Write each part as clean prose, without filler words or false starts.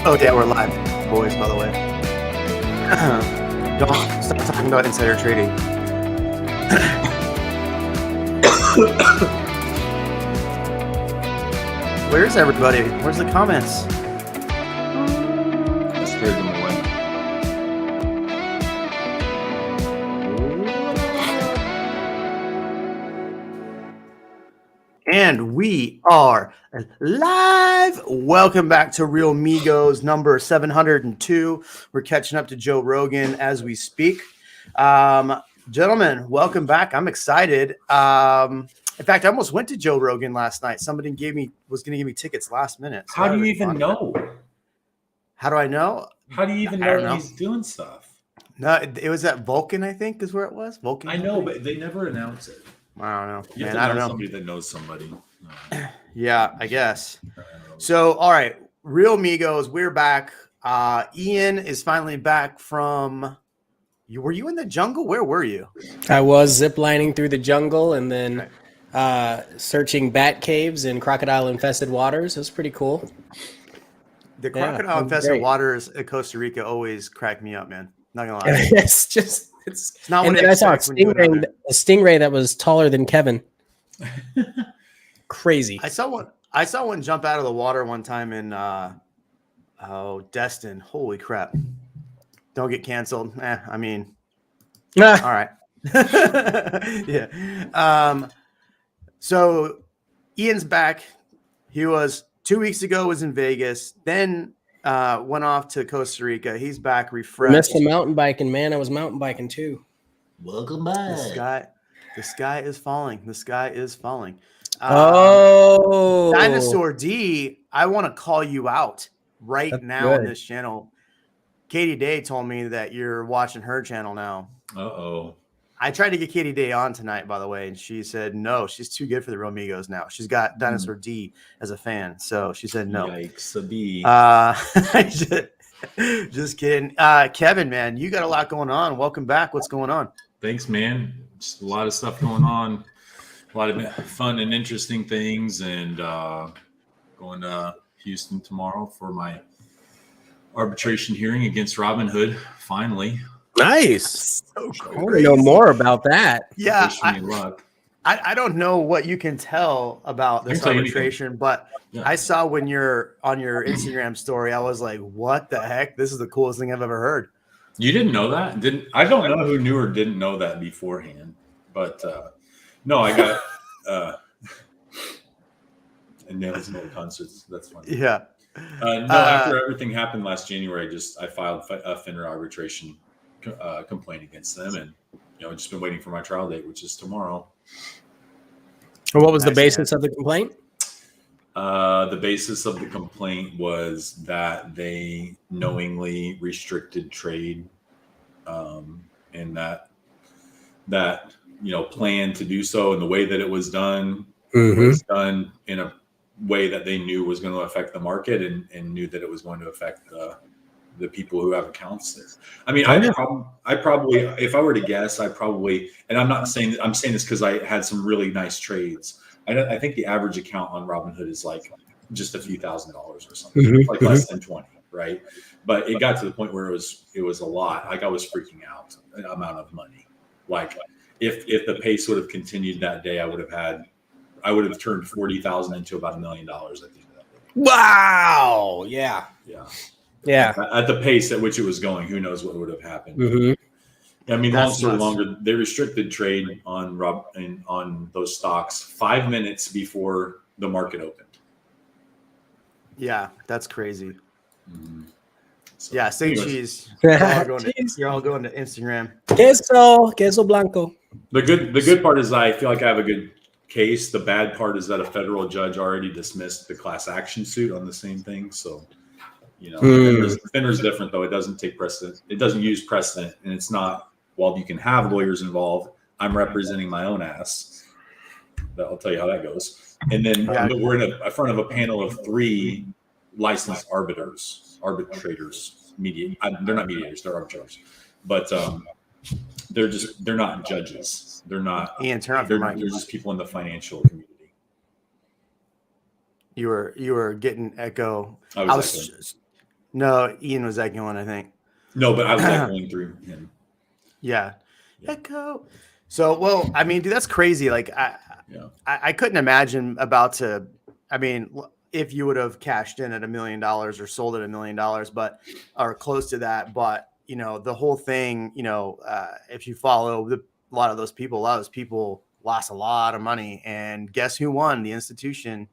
Oh yeah, we're live, boys. By the way, don't stop talking about insider trading. Where's everybody? Where's the comments? I scared them away. And we are live. Welcome back to Real Migos number 702. We're catching up to Joe Rogan as we speak. Gentlemen, welcome back. I'm excited. In fact, I almost went to Joe Rogan last night. Somebody was going to give me tickets last minute. So How do you even know? How do I know? How do you even know that he's doing stuff? No, it was at Vulcan, I think, is where it was. Vulcan. I know, but they never announce it. I don't know. You Man, have to I don't know. Somebody that knows somebody. Yeah, I guess. So, all right, Real Migos, we're back. Ian is finally back from. Were you in the jungle? Where were you? I was ziplining through the jungle and then searching bat caves in crocodile-infested waters. It was pretty cool. The crocodile-infested waters at Costa Rica always crack me up, man. Not gonna lie. it's not. And then I saw a stingray that was taller than Kevin. Crazy. I saw one jump out of the water one time in Destin. Holy crap. Don't get canceled. I mean, all right. Yeah. So Ian's back. He was 2 weeks ago was in Vegas, then went off to Costa Rica. He's back refreshed. Missed the mountain biking, man. I was mountain biking too. Welcome back. The sky is falling. The sky is falling. Dinosaur D, I want to call you out now on this channel. Katie Day told me that you're watching her channel now. Uh-oh. I tried to get Katie Day on tonight, by the way, and she said no. She's too good for the Real Migos now. She's got Dinosaur D as a fan, so she said no. Yikes, a B. Just kidding. Kevin, man, you got a lot going on. Welcome back. What's going on? Thanks, man. Just a lot of stuff going on. A lot of fun and interesting things, and going to Houston tomorrow for my arbitration hearing against Robinhood. Finally, nice. So I want to know more about that. Yeah, wish me luck. I don't know what you can tell about this arbitration, but I saw when you're on your Instagram story, I was like, "What the heck? This is the coolest thing I've ever heard." You didn't know that? I don't know who knew or didn't know that beforehand, but. No, I got and Nails No concerts. That's funny. Yeah. After everything happened last January, I filed a FINRA arbitration complaint against them, and just been waiting for my trial date, which is tomorrow. And what was the basis of the complaint? The basis of the complaint was that they knowingly restricted trade, and that plan to do so, and the way that it was done was done in a way that they knew was going to affect the market and knew that it was going to affect the people who have accounts there. I mean, I probably, if I were to guess, and I'm saying this because I had some really nice trades. I think the average account on Robinhood is like just a few $1,000s or something, like less than 20, right? But it got to the point where it was a lot. Like I was freaking out an amount of money. Like if the pace would have continued that day, I would have turned 40,000 into about $1 million at the end of that day. Wow! Yeah. At the pace at which it was going, who knows what would have happened? I mean, long story longer, they restricted trade on those stocks 5 minutes before the market opened. Yeah, that's crazy. So, yeah, say cheese. You're all going to Instagram. Queso blanco. The good part is I feel like I have a good case. The bad part is that a federal judge already dismissed the class action suit on the same thing. So, FINRA's different though. It doesn't take precedent. It doesn't use precedent, and it's not. While you can have lawyers involved, I'm representing my own ass. I'll tell you how that goes. And then we're in front of a panel of 3 licensed arbitrators. They're not mediators. They're arbitrators, but they're not judges. They're not. Ian, turn off your mic. They're just people in the financial community. You were getting echo. I was No, Ian was echoing, I think. No, but I was echoing through him. Yeah. Echo. So, well, I mean, dude, that's crazy. Like, I couldn't imagine if you would have cashed in at $1 million or sold at $1 million, but or close to that. But the whole thing, if you follow a lot of those people lost a lot of money, and guess who won? The institution.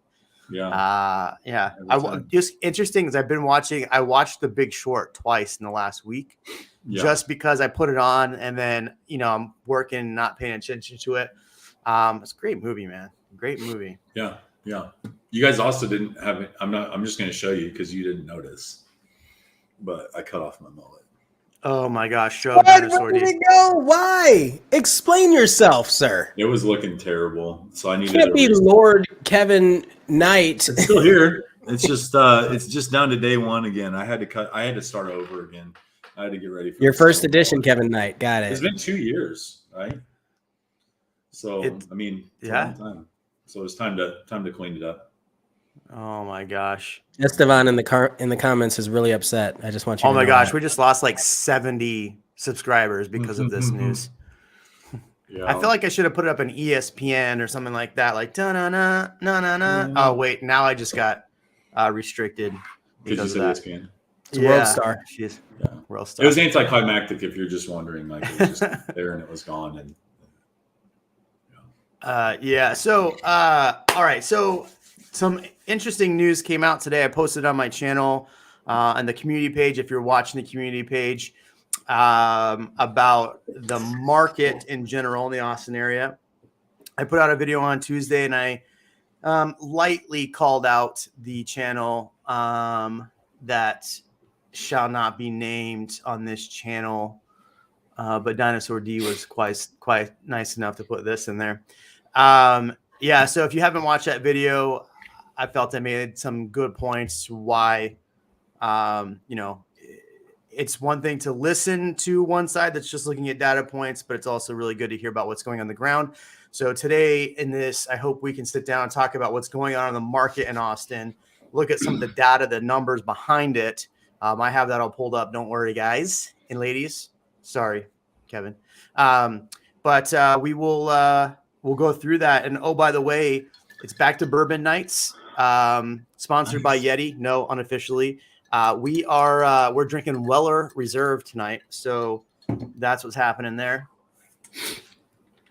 Just interesting is I watched The Big Short twice in the last week, just because I put it on and then I'm working, not paying attention to it. It's a great movie, man. Great movie. Yeah. You guys also didn't have it. I'm just going to show you because you didn't notice, but I cut off my mullet. Oh my gosh! Where did it go? Why? Explain yourself, sir. It was looking terrible, so I needed. Can't be Lord Kevin Knight. It's still here. It's just down to day one again. I had to start over again. I had to get ready for your first edition, Kevin Knight. Got it. It's been 2 years, right? So it's a long time. So it's time to clean it up. Oh my gosh! Estevan in the comments is really upset. I just want you. Oh my gosh, we just lost like 70 subscribers because of this news. Yeah. I feel like I should have put it up on ESPN or something like that, like na. Oh wait, now I just got restricted because of that. ESPN? It's World Star. World Star. It was anticlimactic if you're just wondering. Like it was just there and it was gone. And So all right. So some interesting news came out today. I posted on my channel on the community page. If you're watching the community page, about the market in general in the Austin area. I put out a video on Tuesday and I lightly called out the channel that shall not be named on this channel. But Dinosaur D was quite nice enough to put this in there. So if you haven't watched that video, I felt I made some good points why, it's one thing to listen to one side that's just looking at data points, but it's also really good to hear about what's going on the ground. So today in this, I hope we can sit down and talk about what's going on in the market in Austin, look at some of the data, the numbers behind it. I have that all pulled up. Don't worry, guys and ladies. Sorry, Kevin. But we will we'll go through that. And oh, by the way, it's back to Bourbon Nights, sponsored by Yeti. No, unofficially. We're drinking Weller Reserve tonight, so that's what's happening there.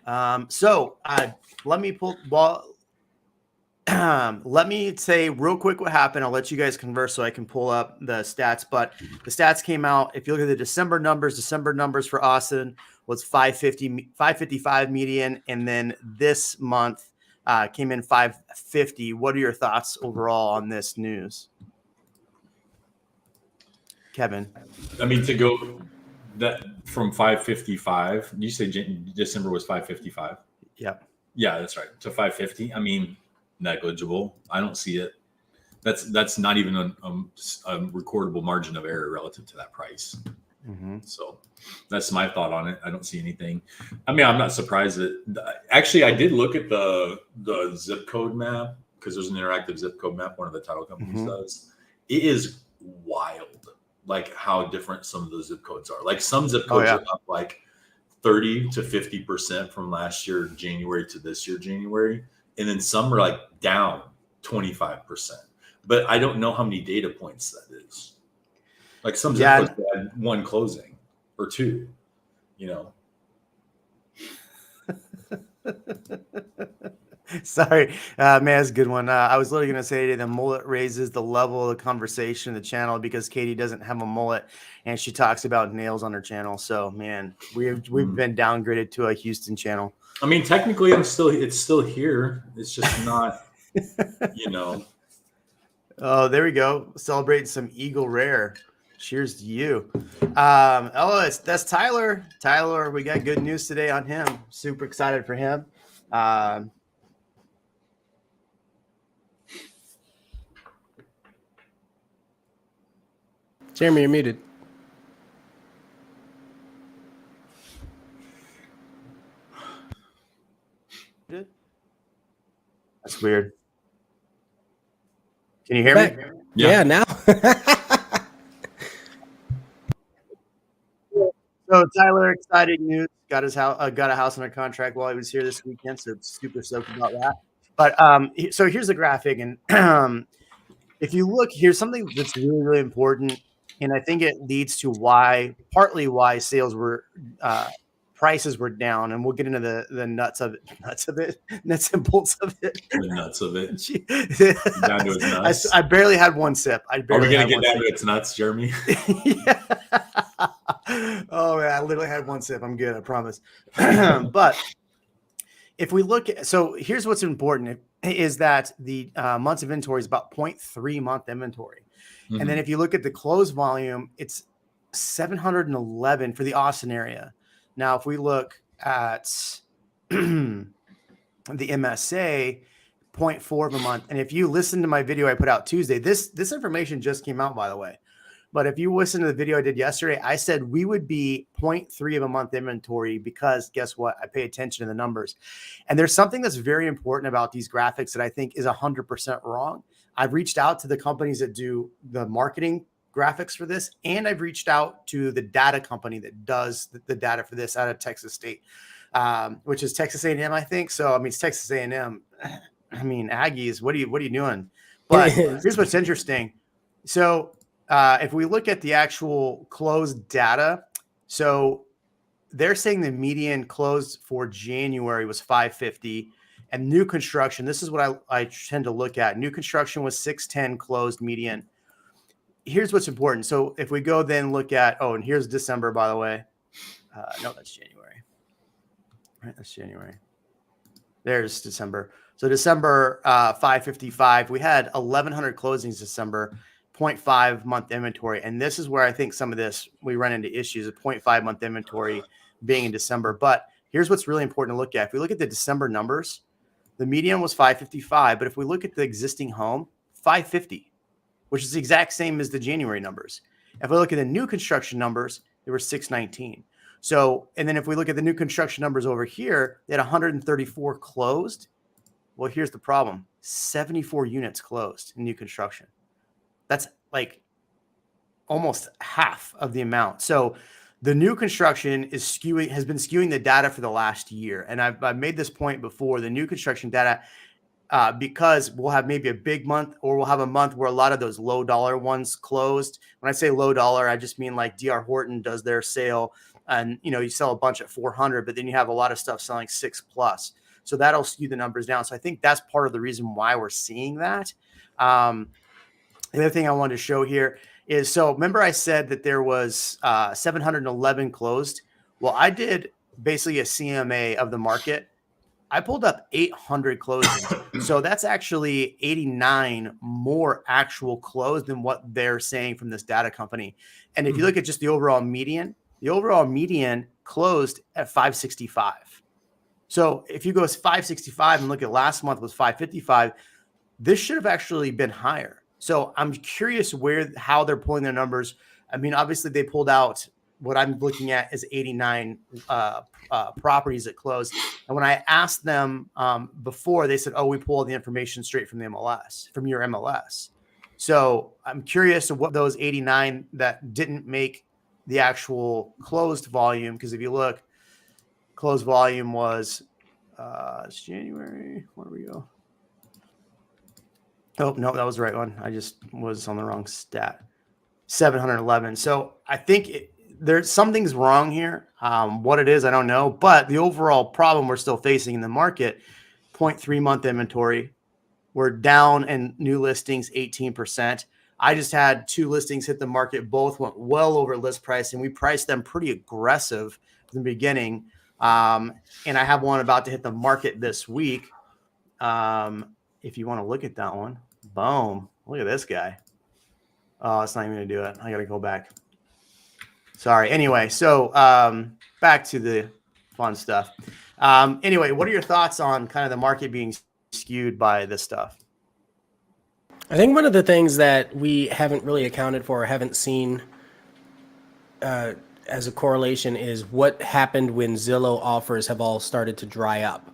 Let me say real quick what happened. I'll let you guys converse so I can pull up the stats. But the stats came out. If you look at the December numbers for Austin was 555 median, and then this month came in 550. What are your thoughts overall on this news? Kevin. I mean, to go that from 555, you say December was 555? Yep. Yeah, that's right. To 550. I mean, negligible. I don't see it. That's not even a recordable margin of error relative to that price. Mm-hmm. So that's my thought on it. I don't see anything. I mean, I'm not surprised that actually I did look at the zip code map because there's an interactive zip code map one of the title companies does. It is wild. Like how different some of those zip codes are. Like some zip codes are up like 30 to 50% from last year, January to this year, January. And then some are like down 25%. But I don't know how many data points that is. Like some zip codes had one closing or two, Sorry, man, that's a good one. I was literally going to say the mullet raises the level of the conversation in the channel because Katie doesn't have a mullet and she talks about nails on her channel. So, man, we've been downgraded to a Houston channel. I mean, technically, it's still here. It's just not, Oh, there we go. Celebrating some Eagle Rare. Cheers to you. That's Tyler. Tyler, we got good news today on him. Super excited for him. Jeremy, you're muted. That's weird. Can you hear me? Yeah, now. So Tyler, exciting news! Got his house, got a house under contract while he was here this weekend. So super stoked about that. But so here's the graphic, and if you look, here's something that's really, really important, and I think it leads to partly why sales were prices were down, and we'll get into the nuts of it, nuts and bolts of it. The nuts of it. Down to its nuts. I barely had one sip. Are we gonna get down to its nuts, Jeremy? Yeah. Oh man, I literally had one sip. I'm good, I promise. But if we look at, so here's what's important is that the months of inventory is about 0.3 month inventory. Mm-hmm. And then if you look at the close volume, it's 711 for the Austin area. Now, if we look at the MSA, 0.4 of a month. And if you listen to my video I put out Tuesday, this information just came out, by the way. But if you listen to the video I did yesterday, I said we would be 0.3 of a month inventory because guess what? I pay attention to the numbers. And there's something that's very important about these graphics that I think is 100% wrong. I've reached out to the companies that do the marketing graphics for this, and I've reached out to the data company that does the data for this out of Texas State, which is Texas A&M, I think. So, I mean, it's Texas A&M. I mean, Aggies, what are you doing? But here's what's interesting. So, if we look at the actual closed data, so they're saying the median closed for January was 550, and new construction, this is what I tend to look at. New construction was 610 closed median. Here's what's important. So if we go then look at, and here's December, by the way. No, that's January. Right, that's January. There's December. So December 555, we had 1,100 closings December. 0.5 month inventory. And this is where I think some of this, we run into issues of 0.5 month inventory being in December. But here's what's really important to look at. If we look at the December numbers, the median was 555. But if we look at the existing home, 550, which is the exact same as the January numbers. If we look at the new construction numbers, they were 619. So, and then if we look at the new construction numbers over here, they had 134 closed. Well, here's the problem. 74 units closed in new construction. That's like almost half of the amount. So the new construction has been skewing the data for the last year. And I've made this point before, the new construction data, because we'll have maybe a big month or we'll have a month where a lot of those low dollar ones closed. When I say low dollar, I just mean like DR Horton does their sale and, you sell a bunch at 400, but then you have a lot of stuff selling 6+. So that'll skew the numbers down. So I think that's part of the reason why we're seeing that. The other thing I wanted to show here is, so remember I said that there was 711 closed. Well, I did basically a CMA of the market. I pulled up 800 closings. So that's actually 89 more actual closed than what they're saying from this data company. And if you look at just the overall median closed at 565. So if you go 565 and look at last month was 555, this should have actually been higher. So I'm curious how they're pulling their numbers. I mean, obviously they pulled out what I'm looking at is 89 properties that closed. And when I asked them before, they said, we pull the information straight from the MLS, from your MLS. So I'm curious of what those 89 that didn't make the actual closed volume. Because if you look, closed volume was it's January. Where do we go? Oh, no, that was the right one. I just was on the wrong stat. 711. So I think there's something's wrong here. What it is, I don't know. But the overall problem we're still facing in the market, 0.3 month inventory. We're down in new listings 18%. I just had 2 listings hit the market. Both went well over list price, and we priced them pretty aggressive in the beginning. And I have one about to hit the market this week. If you want to look at that one. Boom. Look at this guy. Oh, it's not even going to do it. I got to go back. Sorry. Anyway, so back to the fun stuff. Anyway, what are your thoughts on kind of the market being skewed by this stuff? I think one of the things that we haven't really accounted for or haven't seen as a correlation is what happened when Zillow offers have all started to dry up.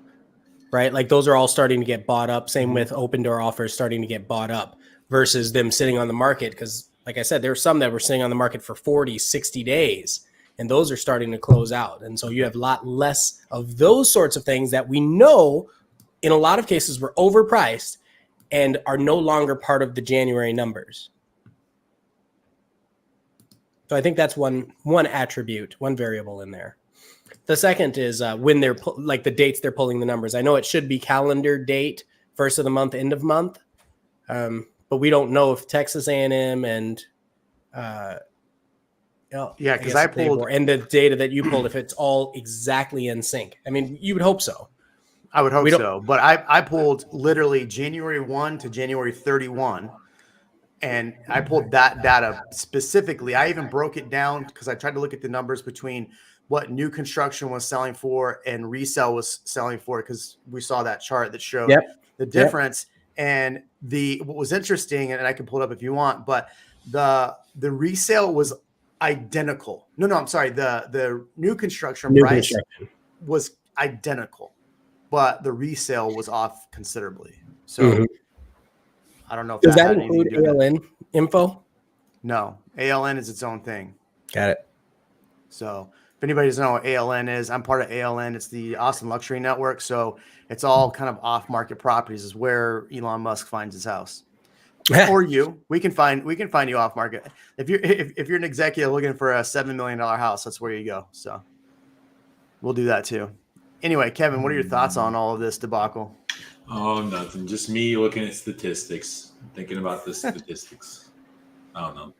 Right? Like those are all starting to get bought up. Same with open door offers starting to get bought up versus them sitting on the market. Because like I said, there were some that were sitting on the market for 40, 60 days. and those are starting to close out. And so you have a lot less of those sorts of things that we know in a lot of cases were overpriced and are no longer part of the January numbers. So I think that's one attribute, one variable in there. The second is when they're like the dates they're pulling the numbers. I know it should be calendar date, first of the month, end of month, but we don't know if Texas A&M and because I pulled and the data that you pulled, if it's all exactly in sync. I mean, you would hope so. I would hope so, but I pulled literally January 1 to January 31, and I pulled that data specifically. I even broke it down because I tried to look at the numbers between what new construction was selling for and resale was selling for, because we saw that chart that showed the difference. And what was interesting, and I can pull it up if you want, but the resale was identical. No, I'm sorry. The new construction price was identical, but the resale was off considerably. So I don't know if does that include ALN info? No, ALN is its own thing. Got it. So if anybody doesn't know what ALN is, I'm part of ALN. It's the Austin Luxury Network. So it's all kind of off-market properties is where Elon Musk finds his house. Or you, we can find you off-market. If you're an executive looking for a $7 million house, that's where you go. So we'll do that too. Anyway, Kevin, what are your thoughts on all of this debacle? Oh, nothing. Just me looking at statistics, thinking about the statistics. I don't know.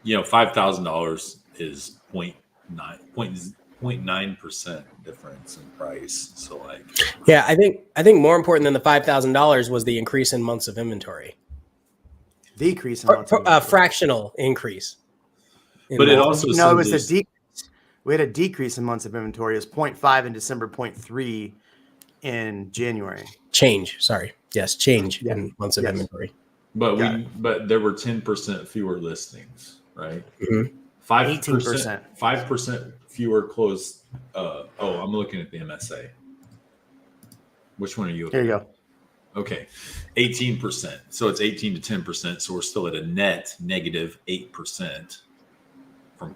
$5,000 is 0.9% difference in price. So I think more important than the $5,000 was the increase in months of inventory. Decrease in months of inventory. Fractional increase. But it also it was a decrease. We had a decrease in months of inventory. It was 0.5 in December, 0.3 in January. Change in months of inventory. But there were 10% fewer listings, right? 18%. 5% fewer closed. I'm looking at the MSA. Which one are you? Here you go. Okay, 18%. So it's 18 to 10%. So we're still at a net negative 8% from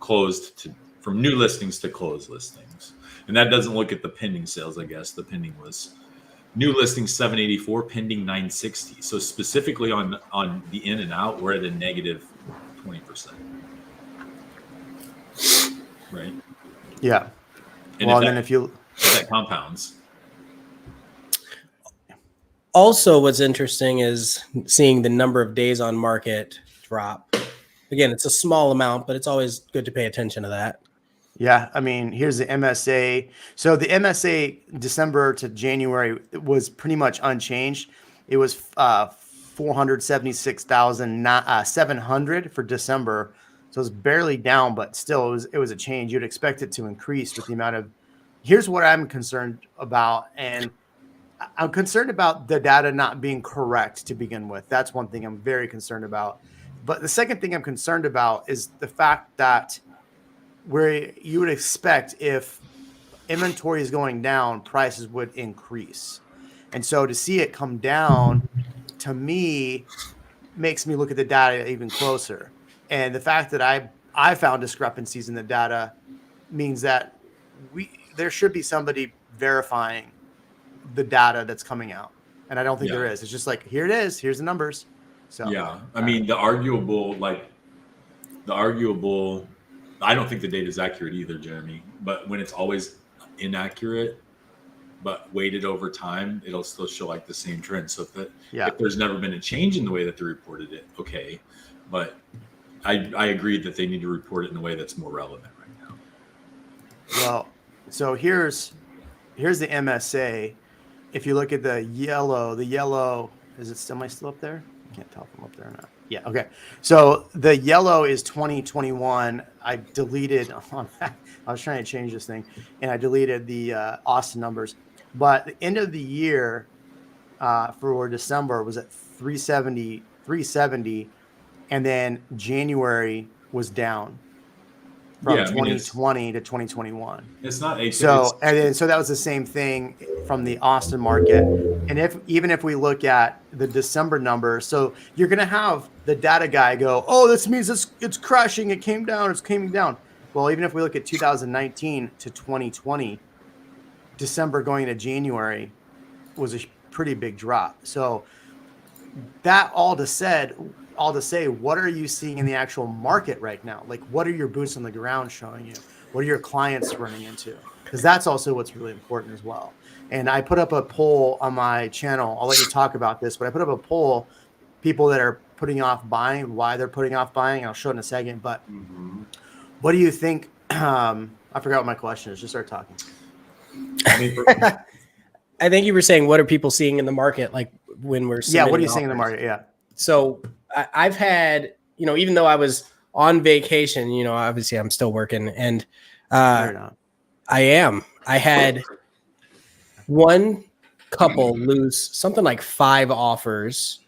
new listings to closed listings. And that doesn't look at the pending sales, I guess. The pending was new listings 784, pending 960. So specifically on the in and out, we're at a negative 20%. Right? Yeah. And if that compounds. Also, what's interesting is seeing the number of days on market drop. Again, it's a small amount, but it's always good to pay attention to that. Yeah, I mean, here's the MSA. So the MSA December to January was pretty much unchanged. It was 476,700 for December. So it was barely down, but still it was a change. You'd expect it to increase with the amount of. Here's what I'm concerned about, and I'm concerned about the data not being correct to begin with. That's one thing I'm very concerned about. But the second thing I'm concerned about is the fact that where you would expect if inventory is going down, prices would increase. And so to see it come down, to me, makes me look at the data even closer. And the fact that I found discrepancies in the data means that there should be somebody verifying the data that's coming out. And I don't think there is. It's just like, here it is. Here's the numbers. So I mean, the arguable, I don't think the data is accurate either, Jeremy. But when it's always inaccurate, but weighted over time, it'll still show like the same trend. So if there's never been a change in the way that they reported it, okay. But I agree that they need to report it in a way that's more relevant right now. Well, so here's the MSA. If you look at the yellow, is it still up there? I can't tell if I'm up there or not. Yeah. Okay. So the yellow is 2021. I deleted on that. I was trying to change this thing and I deleted the Austin numbers, but the end of the year for December was at 370. And then January was down from 2020 to 2021. It's not a so that was the same thing from the Austin market. And even if we look at the December number, so you're going to have the data guy go, "Oh, this means it's crashing. It came down. It's coming down." Well, even if we look at 2019 to 2020, December going into January was a pretty big drop. So that all to say, what are you seeing in the actual market right now? Like, what are your boots on the ground showing you? What are your clients running into? Because that's also what's really important as well. And I put up a poll on my channel. I'll let you talk about this, but I put up a poll, people that are putting off buying, why they're putting off buying. I'll show it in a second. But what do you think? I forgot what my question is. Just start talking. I think you were saying, what are people seeing in the market? Like when we're what are you seeing in the market? Yeah. So I've had, even though I was on vacation, obviously I'm still working, and I am. I had one couple lose something like 5 offers,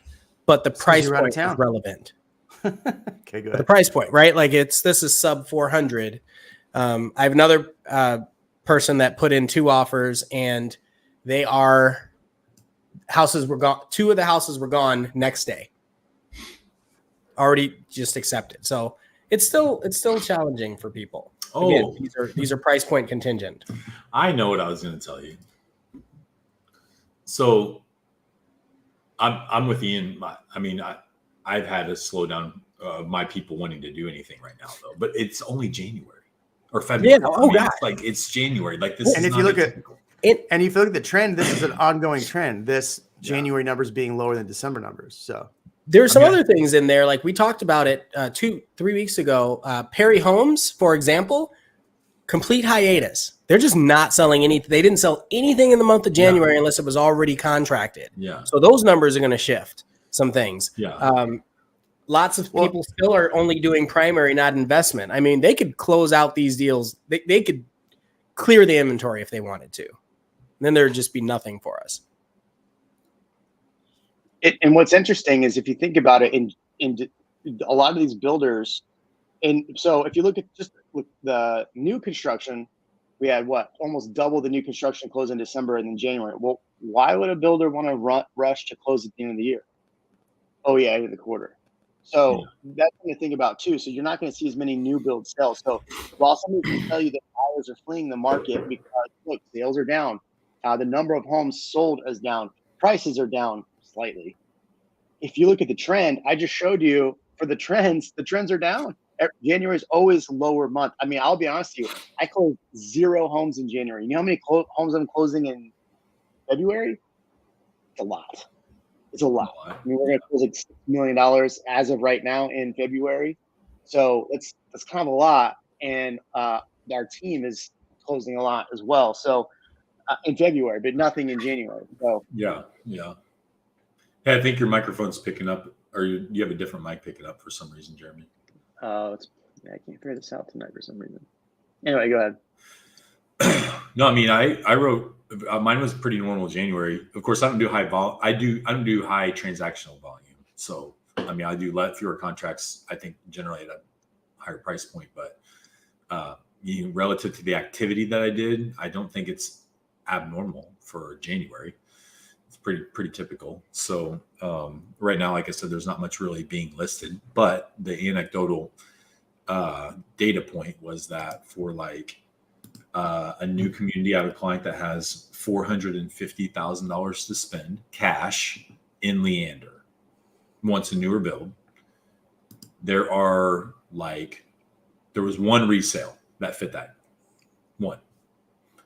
but the price point is relevant. Okay, good. The price point, right? Like this is sub 400. I have another person that put in 2 offers, and houses were gone. 2 of the houses were gone next day. Already just accepted. So it's still challenging for people. Again, these are price point contingent. I know what I was going to tell you. So I'm with Ian. I've had a slowdown of my people wanting to do anything right now, though. But it's only January or February. Yeah. God. It's January. Like this. And if you look at the trend, this is an ongoing trend. This January numbers being lower than December numbers. So there's some other things in there. Like we talked about it 2-3 weeks ago. Perry Homes, for example, complete hiatus. They're just not selling anything. They didn't sell anything in the month of January unless it was already contracted. Yeah. So those numbers are going to shift some things. Yeah. Lots of people still are only doing primary, not investment. I mean, they could close out these deals. They could clear the inventory if they wanted to. Then there'd just be nothing for us. And what's interesting is if you think about it, in a lot of these builders, and so if you look at just with the new construction, we had almost double the new construction close in December and then January. Well, why would a builder want to rush to close at the end of the year? Oh yeah, end of the quarter. So that's something to think about too. So you're not going to see as many new build sales. So while somebody can tell you that buyers are fleeing the market because look, sales are down, the number of homes sold is down, prices are down slightly. If you look at the trend, I just showed you for the trends are down. January is always lower month. I mean, I'll be honest with you. I closed 0 homes in January. You know how many homes I'm closing in February? It's a lot. It's a lot. I mean, we're going to close like $6 million as of right now in February. So that's kind of a lot. And our team is closing a lot as well. So in February, but nothing in January. So yeah. Hey, I think your microphone's picking up, or you have a different mic picking up for some reason, Jeremy. I can't figure this out tonight for some reason. Anyway, go ahead. No, I mean, I wrote mine was pretty normal January. Of course, I don't do high vol. I don't do high transactional volume. So I mean, I do fewer contracts. I think generally at a higher price point, but relative to the activity that I did, I don't think it's abnormal for January. It's pretty typical. So right now, like I said, there's not much really being listed, but the anecdotal data point was that for like a new community, I have a client that has $450,000 to spend cash in Leander, wants a newer build. There was one resale that fit that one,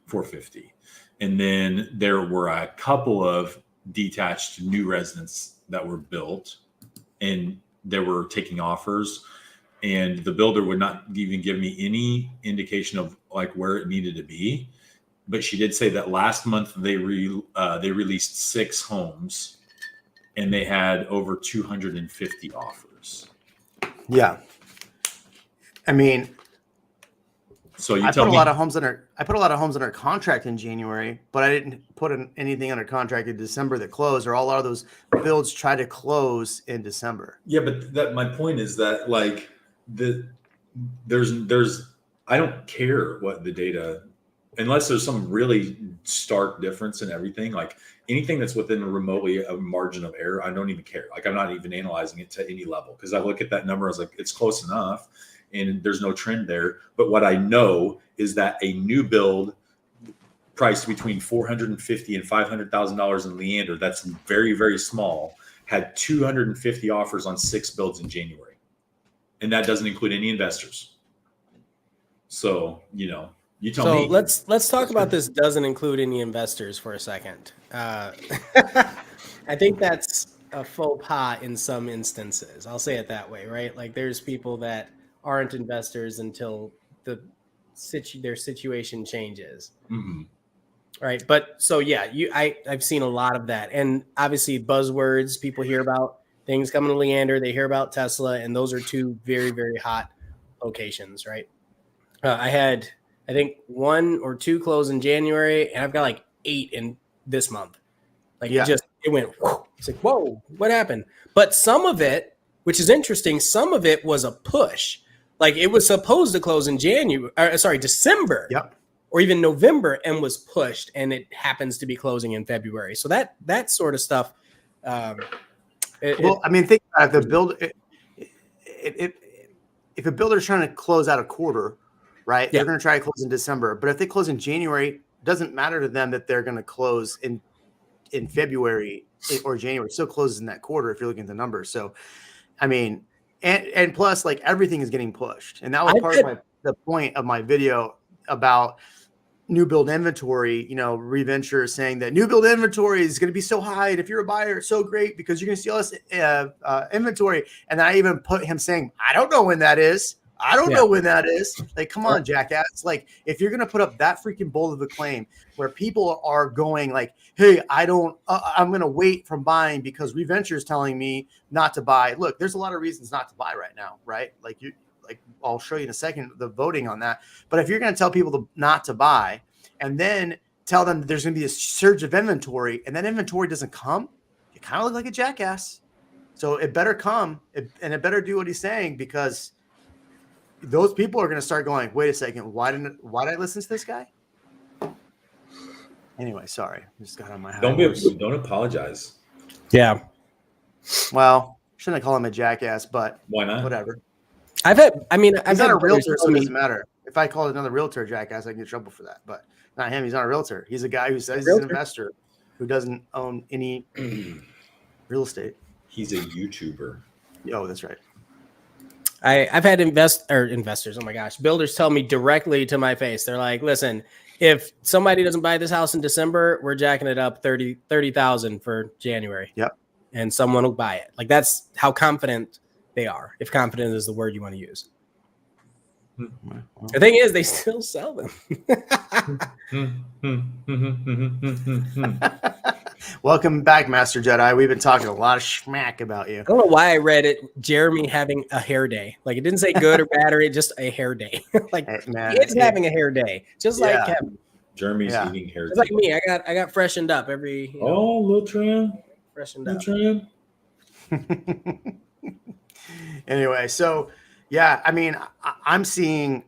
450. And then there were a couple of detached new residents that were built, and they were taking offers, and the builder would not even give me any indication of like where it needed to be. But she did say that last month they released 6 homes, and they had over 250 offers. Yeah, I mean, so I put a lot of homes under contract in January, but I didn't put anything under contract in December that closed, or a lot of those builds try to close in December. Yeah, but my point is that like there's I don't care what the data, unless there's some really stark difference in everything. Like anything that's within remotely a margin of error, I don't even care. Like I'm not even analyzing it to any level, because I look at that number, I was like, it's close enough. and there's no trend there. But what I know is that a new build priced between $450,000 and $500,000 in Leander, that's very, very small, had 250 offers on 6 builds in January. And that doesn't include any investors. So, you know, you tell me. Let's talk about this doesn't include any investors for a second. I think that's a faux pas in some instances. I'll say it that way, right? Like there's people that aren't investors until their situation changes. Mm-hmm. Right. But so, yeah, I've seen a lot of that. And obviously buzzwords, people hear about things coming to Leander, they hear about Tesla, and those are 2 very, very hot locations, right? I had, I think 1 or 2 close in January, and I've got like 8 in this month. Like it went, whoo. It's like, whoa, what happened? But some of it, which is interesting, some of it was a push. Like it was supposed to close in December. Yep. Or even November, and was pushed, and it happens to be closing in February. So that sort of stuff. I mean, think about it. If a builder's trying to close out a quarter, right? Yeah. They're going to try to close in December. But if they close in January, it doesn't matter to them that they're going to close in February or January. It still closes in that quarter if you're looking at the numbers. So, I mean, and plus, like everything is getting pushed, and that was part of the point of my video about new build inventory. You know, Reventure is saying that new build inventory is going to be so high, and if you're a buyer, it's so great because you're going to see all this inventory. And I even put him saying, I don't know when that is. I don't know when that is. Like, come on, jackass. Like, if you're going to put up that freaking bold of a claim where people are going like, hey, I'm going to wait from buying because Reventure is telling me not to buy. Look, there's a lot of reasons not to buy right now, right? Like I'll show you in a second the voting on that. But if you're going to tell people not to buy and then tell them there's going to be a surge of inventory and that inventory doesn't come, you kind of look like a jackass. So it better come and it better do what he's saying, because those people are going to start going, wait a second, why did I listen to this guy? Anyway, sorry. I just got on my high horse. Don't apologize. Yeah. Well, shouldn't I call him a jackass, but why not? Whatever. I've He's not a realtor, so it doesn't matter. If I call another realtor a jackass, I can get in trouble for that. But not him. He's not a realtor. He's a guy who says he's an investor who doesn't own any real estate. He's a YouTuber. Oh, that's right. I've had investors, oh my gosh, builders tell me directly to my face. They're like, listen, if somebody doesn't buy this house in December, we're jacking it up 30,000 for January. Yep. And someone will buy it. Like, that's how confident they are, if confident is the word you want to use. The thing is, they still sell them. Welcome back, Master Jedi. We've been talking a lot of schmack about you. I don't know why I read it. Jeremy having a hair day. Like, it didn't say good or bad or just a hair day. Like, it's having a hair day, just like Kevin. Jeremy's eating hair. It's like me. I got freshened up every. Little trim. Freshened up. Trim. Anyway, so yeah, I mean, I'm seeing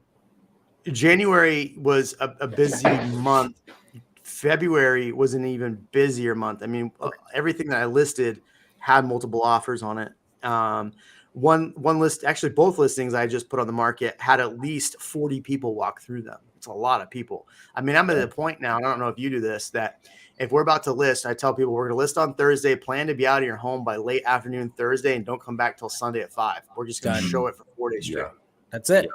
January was a busy month. February was an even busier month. I mean, everything that I listed had multiple offers on it. One list, actually both listings I just put on the market had at least 40 people walk through them. It's a lot of people. I mean, I'm at the point now, and I don't know if you do this, that if we're about to list, I tell people we're going to list on Thursday, plan to be out of your home by late afternoon Thursday, and don't come back till Sunday at 5. We're just going to show it for 4 days straight. That's it.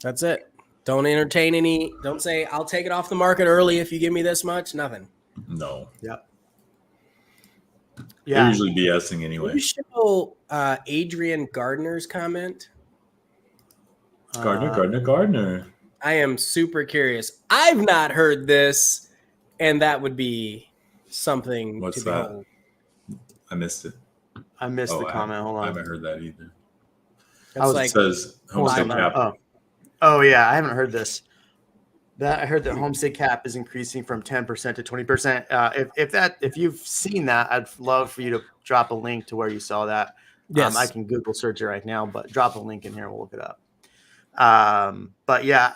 That's it. Don't entertain don't say, I'll take it off the market early if you give me this much. Nothing. No. Yep. They're usually BSing anyway. Can you show Adrian Gardner's comment? Gardner. I am super curious. I've not heard this, and that would be something. What's to that? behold. I missed it. I missed the comment. Hold on. I haven't heard that either. It says homestead cap. Oh yeah, I haven't heard this. I heard that homestead cap is increasing from 10% to 20%. If you've seen that, I'd love for you to drop a link to where you saw that. Yes. I can Google search it right now, but drop a link in here. We'll look it up. But yeah,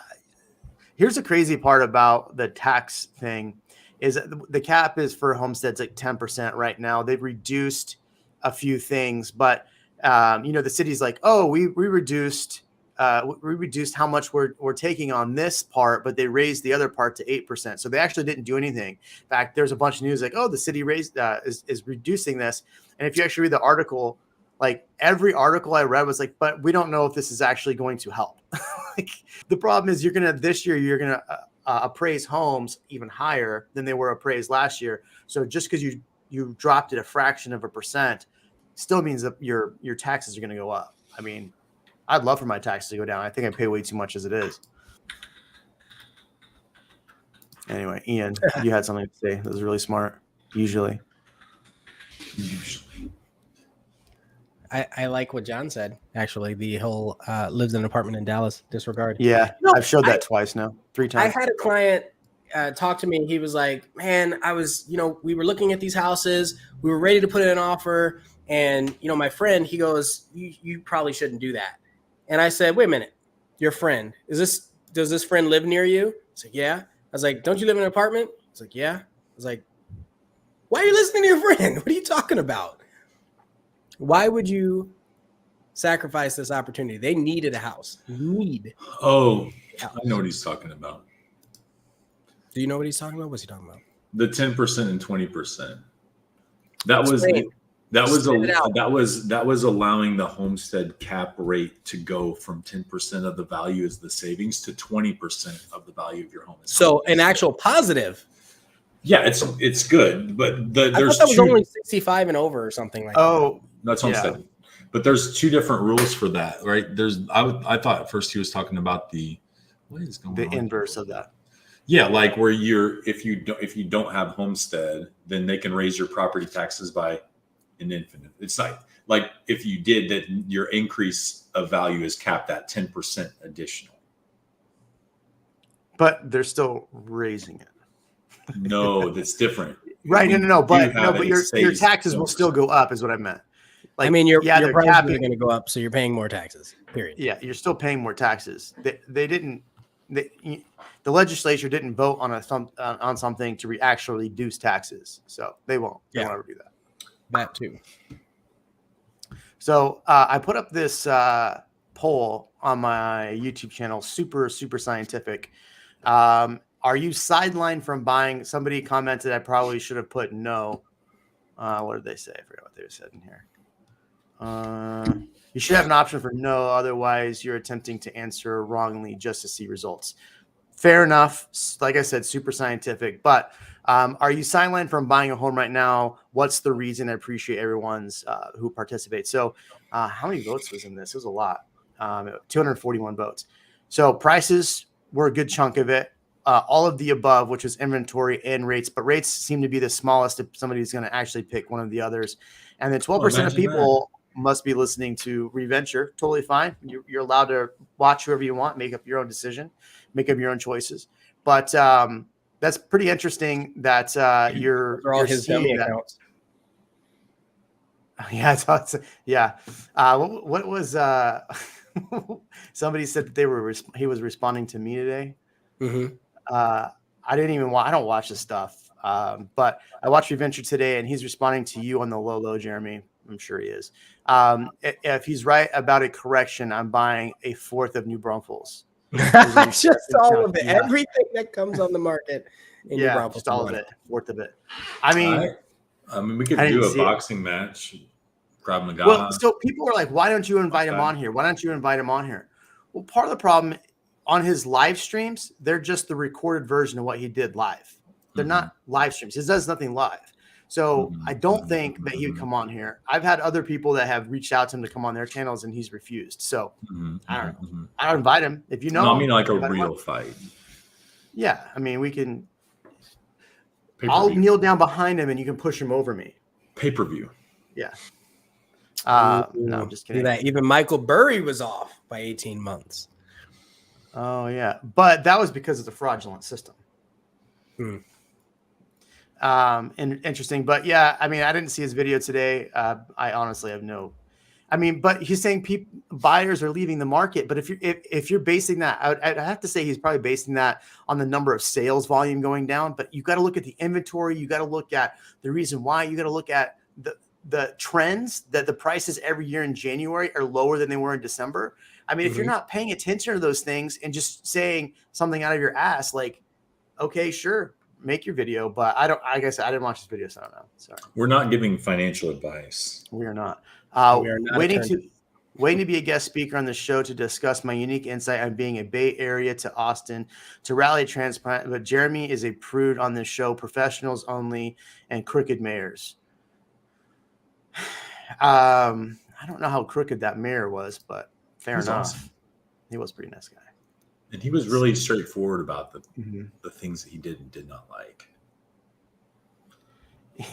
here's the crazy part about the tax thing is that the cap is for homesteads like 10% right now. They've reduced a few things, but the city's like, oh, we reduced we reduced how much we're taking on this part, but they raised the other part to 8%. So they actually didn't do anything. In fact, there's a bunch of news like, oh, the city raised is reducing this. And if you actually read the article, like every article I read was like, but we don't know if this is actually going to help. Like the problem is this year you're gonna appraise homes even higher than they were appraised last year. So just because you dropped it a fraction of a percent still means that your taxes are going to go up. I mean, I'd love for my taxes to go down. I think I pay way too much as it is. Anyway, Ian, you had something to say. That was really smart. Usually. I like what John said, actually. The whole lives in an apartment in Dallas disregard. Yeah, No, I've showed that twice now. 3 times. I had a client talk to me. He was like, man, I was, we were looking at these houses. We were ready to put in an offer. And, my friend, he goes, you probably shouldn't do that. And I said, wait a minute, your friend, does this friend live near you? He's like, yeah. I was like, don't you live in an apartment? He's like, yeah. I was like, why are you listening to your friend? What are you talking about? Why would you sacrifice this opportunity? They needed a house. Oh, I know what he's talking about. Do you know what he's talking about? What's he talking about? The 10% and 20%. That was allowing the homestead cap rate to go from 10% of the value as the savings to 20% of the value of your home. So an actual positive. Yeah, it's good, but I thought that was only 65 and over or something like that. Oh, that's homestead. But there's 2 different rules for that, right? I thought at first he was talking about what is going on? The inverse of that. Yeah, like where if you don't have homestead, then they can raise your property taxes by an infinite. It's like if you did that, your increase of value is capped at 10% additional. But they're still raising it. No, that's different. Right? No. But your taxes will still go up, is what I meant. Like, I mean, your prices are going to go up, so you're paying more taxes. Period. Yeah, you're still paying more taxes. The legislature didn't vote on something to actually reduce taxes, so they won't. They won't ever do that. That too. So I put up this poll on my YouTube channel, super scientific. Are you sidelined from buying? Somebody commented I probably should have put no. What did they say? I forgot what they said in here. You should have an option for no, otherwise you're attempting to answer wrongly just to see results. Fair enough. Like I said, super scientific. But are you sidelined from buying a home right now? What's the reason? I appreciate everyone's who participates. So how many votes was in this? It was a lot. 241 votes. So prices were a good chunk of it. All of the above, which was inventory and rates, but rates seem to be the smallest if somebody's going to actually pick one of the others. And then 12% of people must be listening to Reventure. Totally fine. You're allowed to watch whoever you want, make up your own decision, make up your own choices. But that's pretty interesting that you're all his dummy accounts. Yeah. What was somebody said that he was responding to me today. Mm-hmm. I don't watch this stuff. But I watched Reventure today and he's responding to you on the low, Jeremy. I'm sure he is. If he's right about a correction, I'm buying a 4th of New Braunfels. Just all of it. Yeah. Everything that comes on the market. Just all of it. 4th of it. I mean, we could do a boxing match. Krav Maga. Well, so people are like, why don't you invite him on here? Why don't you invite him on here? Well, part of the problem on his live streams, they're just the recorded version of what he did live. They're not live streams. He does nothing live. So I don't think that he would come on here. I've had other people that have reached out to him to come on their channels and he's refused. So I don't know. I'll invite him if you know. No, I mean like a real fight. Yeah. I mean, we can. I'll kneel down behind him and you can push him over me. Pay-per-view. Yeah. No, I'm just kidding. That even Michael Burry was off by 18 months. Oh, yeah. But that was because of the fraudulent system. And interesting. But yeah, I mean, I didn't see his video today. I honestly have no. I mean, but he's saying buyers are leaving the market. But if you're basing that, I'd have to say he's probably basing that on the number of sales volume going down. But you got to look at the inventory. You got to look at the reason why. You got to look at the trends that the prices every year in January are lower than they were in December. I mean, if you're not paying attention to those things and just saying something out of your ass, like, okay, sure, make your video, but I don't. Like I said, I didn't watch this video, so I don't know. Sorry, We're not giving financial advice. we are not. We are not Waiting to be a guest speaker on the show to discuss my unique insight on being a Bay Area to Austin to rally transplant. But Jeremy is a prude on this show, professionals only and crooked mayors. I don't know how crooked that mayor was, but fair enough. Awesome. He was a pretty nice guy. And he was really straightforward about the things that he did and did not like.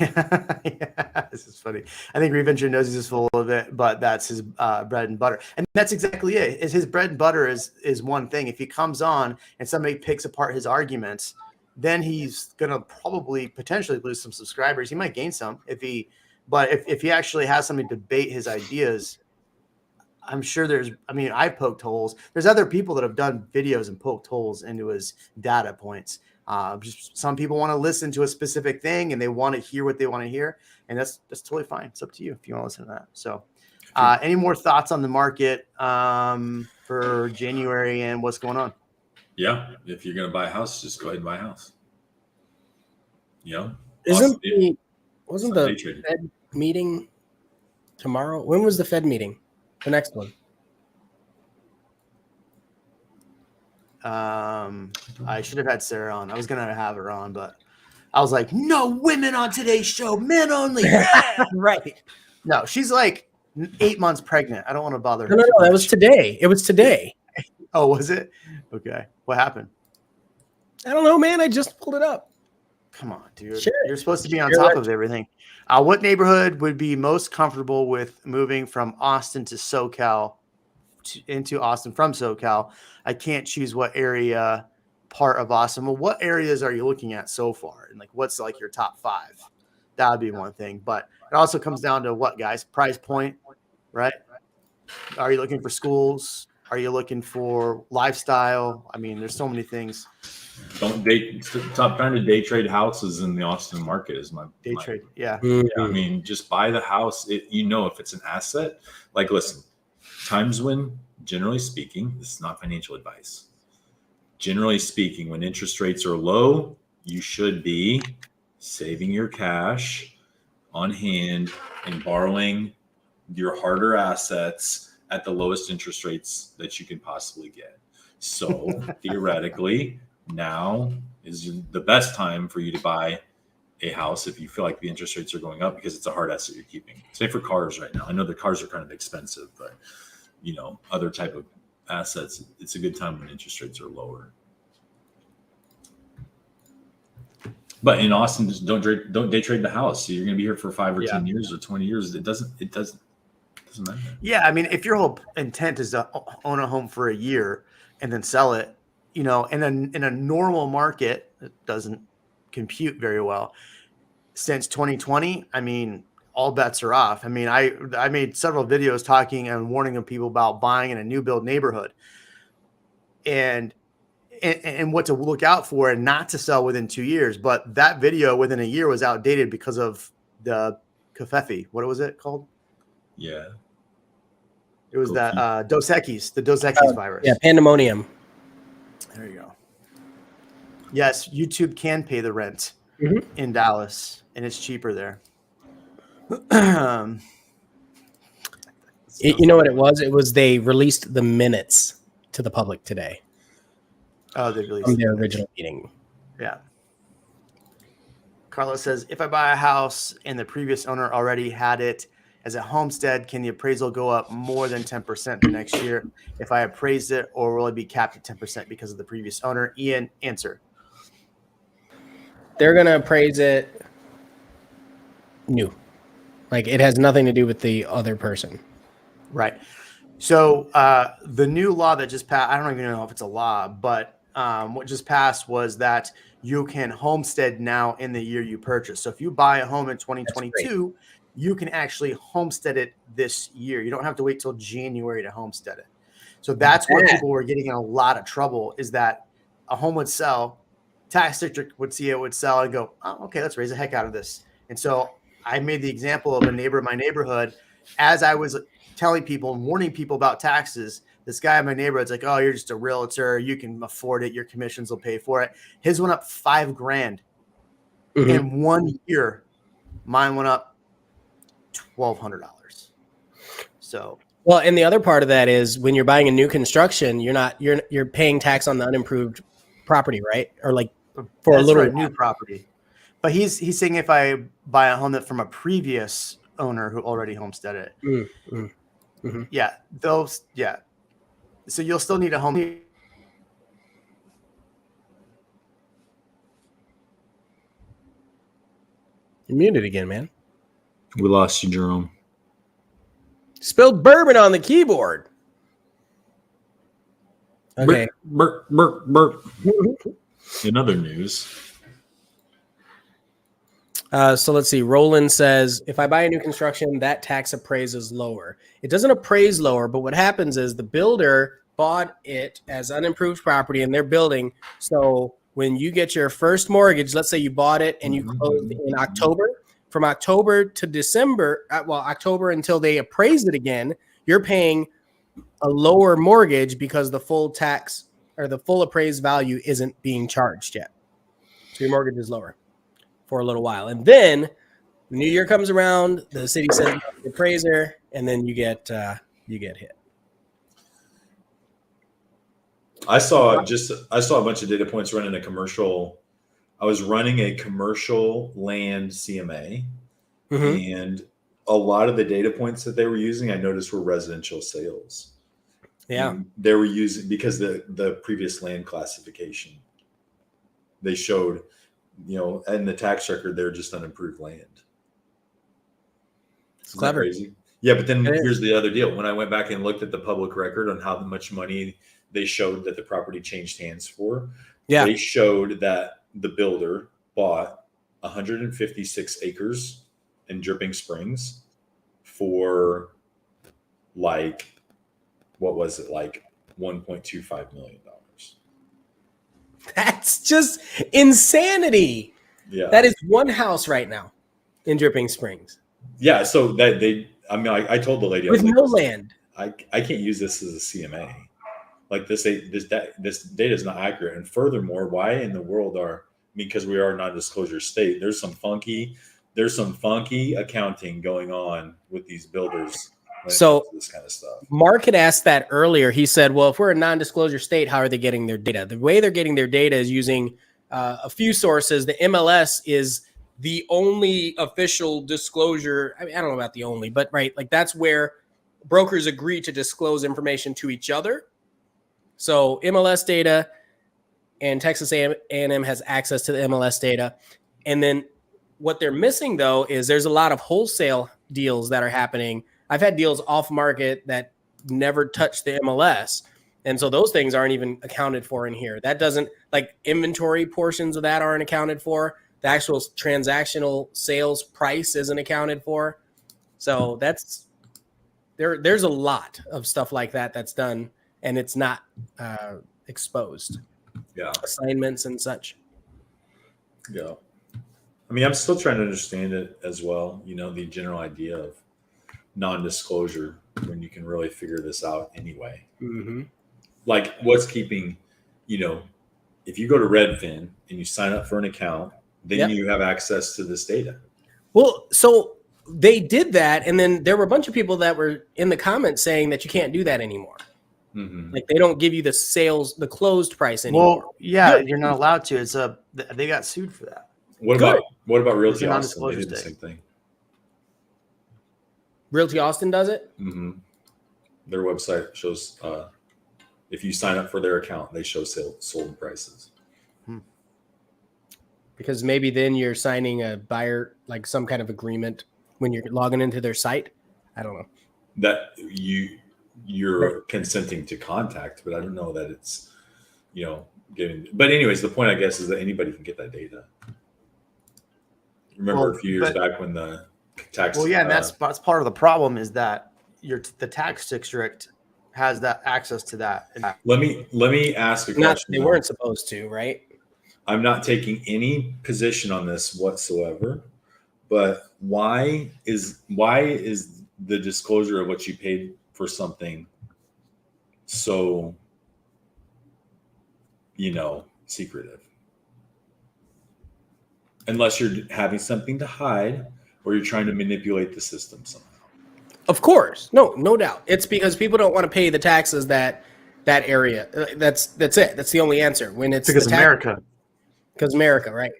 Yeah, this is funny. I think Reventure knows he's just full of it, but that's his bread and butter, and that's exactly it. Is his bread and butter is one thing. If he comes on and somebody picks apart his arguments, then he's gonna probably potentially lose some subscribers. He might gain some if he actually has somebody debate his ideas. I'm sure I've poked holes. There's other people that have done videos and poked holes into his data points. Just some people want to listen to a specific thing and they want to hear what they want to hear, and that's totally fine. It's up to you if you want to listen to that. So, any more thoughts on the market for January and what's going on? Yeah, if you're going to buy a house, just go ahead and buy a house. Wasn't the Fed meeting tomorrow? When was the Fed meeting? The next one. I should have had Sarah on. I was gonna have her on, but I was like, no women on today's show, men only. Yeah! Right. No, she's like 8 months pregnant. I don't want to bother her. No, that was today. It was today. Oh, was it? Okay. What happened? I don't know, man. I just pulled it up. Come on, dude. Sure. You're supposed to be on top of everything. What neighborhood would be most comfortable with moving from Austin to SoCal into Austin from SoCal? I can't choose what area part of Austin. Well, what areas are you looking at so far? And like, what's like your top 5? That would be one thing. But it also comes down to what, guys? Price point, right? Are you looking for schools? Are you looking for lifestyle? I mean, there's so many things. Stop trying to day trade houses in the Austin market is my trade. Yeah. I mean, just buy the house. If it's an asset. Like, listen, times when, generally speaking, this is not financial advice. Generally speaking, when interest rates are low, you should be saving your cash on hand and borrowing your harder assets at the lowest interest rates that you can possibly get. So theoretically, now is the best time for you to buy a house if you feel like the interest rates are going up because it's a hard asset you're keeping. Say for cars right now. I know the cars are kind of expensive, but other type of assets, it's a good time when interest rates are lower. But in Austin, just don't day trade the house. So you're going to be here for 5 or 10 years or 20 years. It doesn't matter. Yeah, I mean, if your whole intent is to own a home for a year and then sell it, in a normal market, it doesn't compute very well. Since 2020, I mean, all bets are off. I mean, I made several videos talking and warning of people about buying in a new build neighborhood and what to look out for and not to sell within 2 years. But that video within a year was outdated because of the Covfefe. What was it called? Yeah. It was that Dos Equis, the Dos Equis virus. Yeah, pandemonium. There you go. Yes, YouTube can pay the rent in Dallas, and it's cheaper there. You know what it was? It was they released the minutes to the public today. Oh, they released from their original meeting. Yeah. Carlos says, if I buy a house and the previous owner already had it as a homestead, can the appraisal go up more than 10% the next year if I appraised it, or will it be capped at 10% because of the previous owner? Ian, answer. They're going to appraise it new. Like, it has nothing to do with the other person. Right. So the new law that just passed, I don't even know if it's a law, but what just passed was that you can homestead now in the year you purchase. So if you buy a home in 2022, you can actually homestead it this year. You don't have to wait till January to homestead it. So that's where people were getting in a lot of trouble, is that a home would sell, tax district would see it, would sell, and go, oh, okay, let's raise the heck out of this. And so I made the example of a neighbor in my neighborhood. As I was telling people and warning people about taxes, This guy in my neighborhood's like, oh, you're just a realtor. You can afford it. Your commissions will pay for it. His went up $5,000 in 1 year. Mine went up $1,200. So, well, and the other part of that is when you're buying a new construction, you're paying tax on the unimproved property, right? Or like for a little new property. But he's saying if I buy a home that from a previous owner who already homesteaded it, so you'll still need a home. You're muted again, man. We lost you, Jerome. Spilled bourbon on the keyboard. Okay. Burp, burp, burp. In other news. So let's see. Roland says, if I buy a new construction, that tax appraises lower. It doesn't appraise lower, but what happens is the builder bought it as unimproved property and they're building. So when you get your first mortgage, let's say you bought it and you closed in October, from October to December, October until they appraise it again, you're paying a lower mortgage because the full tax or the full appraised value isn't being charged yet. So your mortgage is lower for a little while. And then the new year comes around, the city sends the appraiser, and then you get hit. I saw a bunch of data points running a commercial. I was running a commercial land CMA, and a lot of the data points that they were using, I noticed were residential sales. Yeah. And they were using because the previous land classification, they showed, in the tax record, they're just unimproved land. It's clever. Crazy? Yeah, but then here's the other deal. When I went back and looked at the public record on how much money they showed that the property changed hands for, they showed that the builder bought 156 acres in Dripping Springs for $1.25 million. That's just insanity. Yeah. That is one house right now in Dripping Springs. Yeah. So I told the lady, with no land. I can't use this as a CMA. Like this data is not accurate. And furthermore, why in the world because we are a non-disclosure state, there's some funky accounting going on with these builders. So this kind of stuff. Mark had asked that earlier. He said, well, if we're a non-disclosure state, how are they getting their data? The way they're getting their data is using a few sources. The MLS is the only official disclosure. I mean, I don't know about the only, but right. Like that's where brokers agree to disclose information to each other. So MLS data and Texas A&M has access to the MLS data. And then what they're missing though, is there's a lot of wholesale deals that are happening. I've had deals off market that never touch the MLS. And so those things aren't even accounted for in here. That doesn't, like, inventory portions of that aren't accounted for. The actual transactional sales price isn't accounted for. So that's there's a lot of stuff like that that's done and it's not exposed. Yeah. Assignments and such. Yeah. I mean, I'm still trying to understand it as well. The general idea of non-disclosure when you can really figure this out anyway. Mm-hmm. Like what's keeping, if you go to Redfin and you sign up for an account, then you have access to this data. Well, so they did that. And then there were a bunch of people that were in the comments saying that you can't do that anymore. Mm-hmm. Like they don't give you the closed price anymore. Well, yeah, you're not allowed to. They got sued for that. What about Realty Austin? They did the same thing. Realty Austin does it? Mm-hmm. Their website shows if you sign up for their account, they show sold prices. Because maybe then you're signing a buyer, like some kind of agreement when you're logging into their site. I don't know. That you're consenting to contact, but I don't know that it's, getting. But anyways, the point I guess is that anybody can get that data. Remember a few years back when the tax. Well, yeah, and that's part of the problem is that the tax district has that access to that. Let me ask a question. They weren't supposed to, right? I'm not taking any position on this whatsoever, but why is the disclosure of what you paid for something so, secretive. Unless you're having something to hide or you're trying to manipulate the system somehow. Of course. No doubt. It's because people don't want to pay the taxes that area. That's it. That's the only answer. When it's Because America. Because America, right?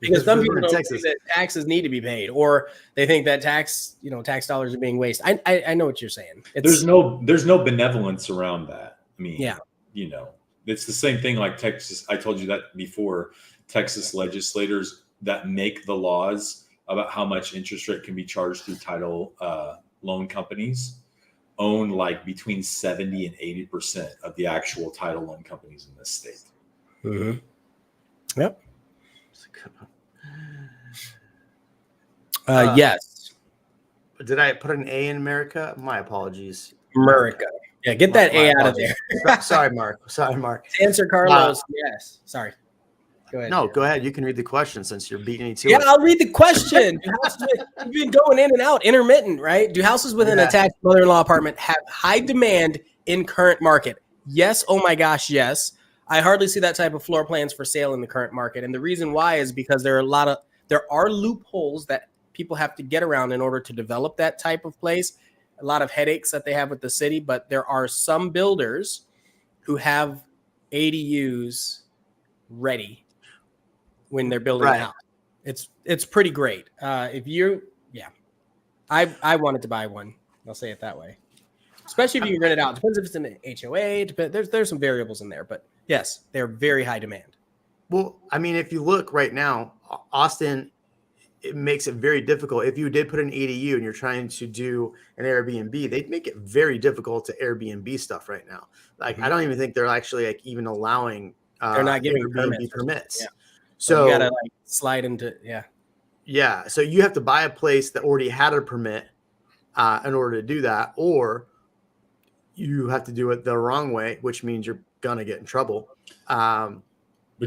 Because some people don't think Texas. that taxes need to be paid, or they think that tax dollars are being wasted. I know what you're saying. There's no benevolence around that. I mean, yeah. It's the same thing like Texas. I told you that before. Texas legislators that make the laws about how much interest rate can be charged through title loan companies own like between 70 and 80% of the actual title loan companies in this state. Mm-hmm. Yep. Yes. Did I put an A in America? My apologies. America. Yeah, get that A out of there. Sorry, Mark. Answer Carlos. Yes. Sorry. Go ahead. No, go ahead. You can read the question since you're beating me to it. it. I'll read the question. You've been going in and out, intermittent, right? Do houses with an attached mother-in-law apartment have high demand in current market? Yes. Oh my gosh, yes. I hardly see that type of floor plans for sale in the current market. And the reason why is because there are loopholes that people have to get around in order to develop that type of place. A lot of headaches that they have with the city, but there are some builders who have ADUs ready when they're building a house. It's pretty great. I wanted to buy one. I'll say it that way. Especially if you can rent it out. Depends if it's in an HOA. There's some variables in there, but yes, they're very high demand. Well, I mean, if you look right now, Austin, it makes it very difficult. If you did put an ADU and you're trying to do an Airbnb, they'd make it very difficult to Airbnb stuff right now. Like, I don't even think they're actually like even allowing they're not giving Airbnb permits. Yeah. So you gotta slide into Yeah. So you have to buy a place that already had a permit in order to do that, or you have to do it the wrong way, which means you're gonna get in trouble. But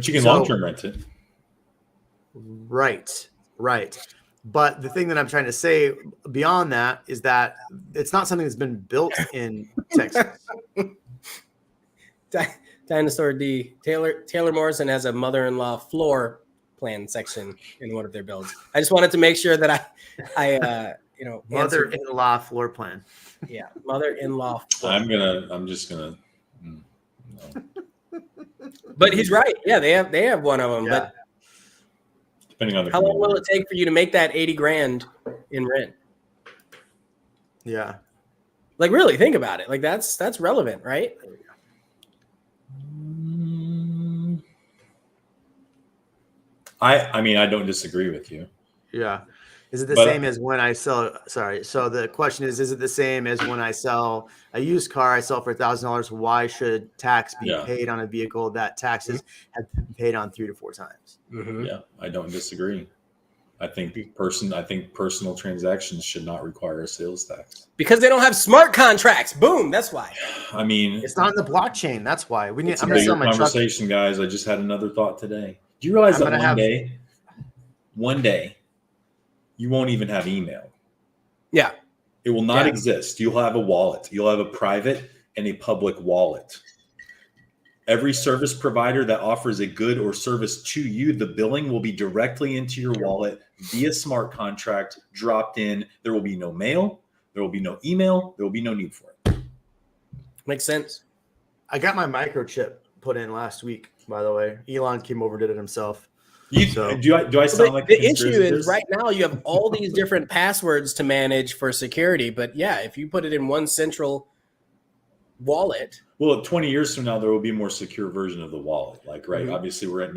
you can long-term rent it. Right. But the thing that I'm trying to say beyond that is that it's not something that's been built in Texas. Dinosaur D. Taylor Morrison has a mother-in-law floor plan section in one of their builds. I just wanted to make sure that I mother-in-law floor plan. Yeah, mother-in-law. I'm just gonna. No. But he's right. Yeah, they have one of them. Yeah. But depending on the how long will it take for you to make that $80,000 in rent? Yeah. Like, really think about it. Like, that's relevant, right? I mean, I don't disagree with you. Yeah. Is it the same as when I sell? Sorry. So the question is it the same as when I sell a used car I sell for $1,000? Why should tax be paid on a vehicle that taxes have been paid on 3 to 4 times? Mm-hmm. Yeah, I don't disagree. I think personal transactions should not require a sales tax because they don't have smart contracts. Boom. That's why. I mean, it's not in the blockchain. That's why we need. It's a bigger conversation, guys. I just had another thought today. Do you realize that one day, you won't even have email? Yeah. It will not exist. You'll have a wallet. You'll have a private and a public wallet. Every service provider that offers a good or service to you, the billing will be directly into your wallet via smart contract dropped in. There will be no mail. There will be no email. There will be no need for it. Makes sense. I got my microchip put in last week, by the way. Elon came over, did it himself. Do I sound like the issue is right now you have all these different passwords to manage for security, but yeah, if you put it in one central wallet. Well, 20 years from now, there will be a more secure version of the wallet. Like, right. Mm-hmm. Obviously we're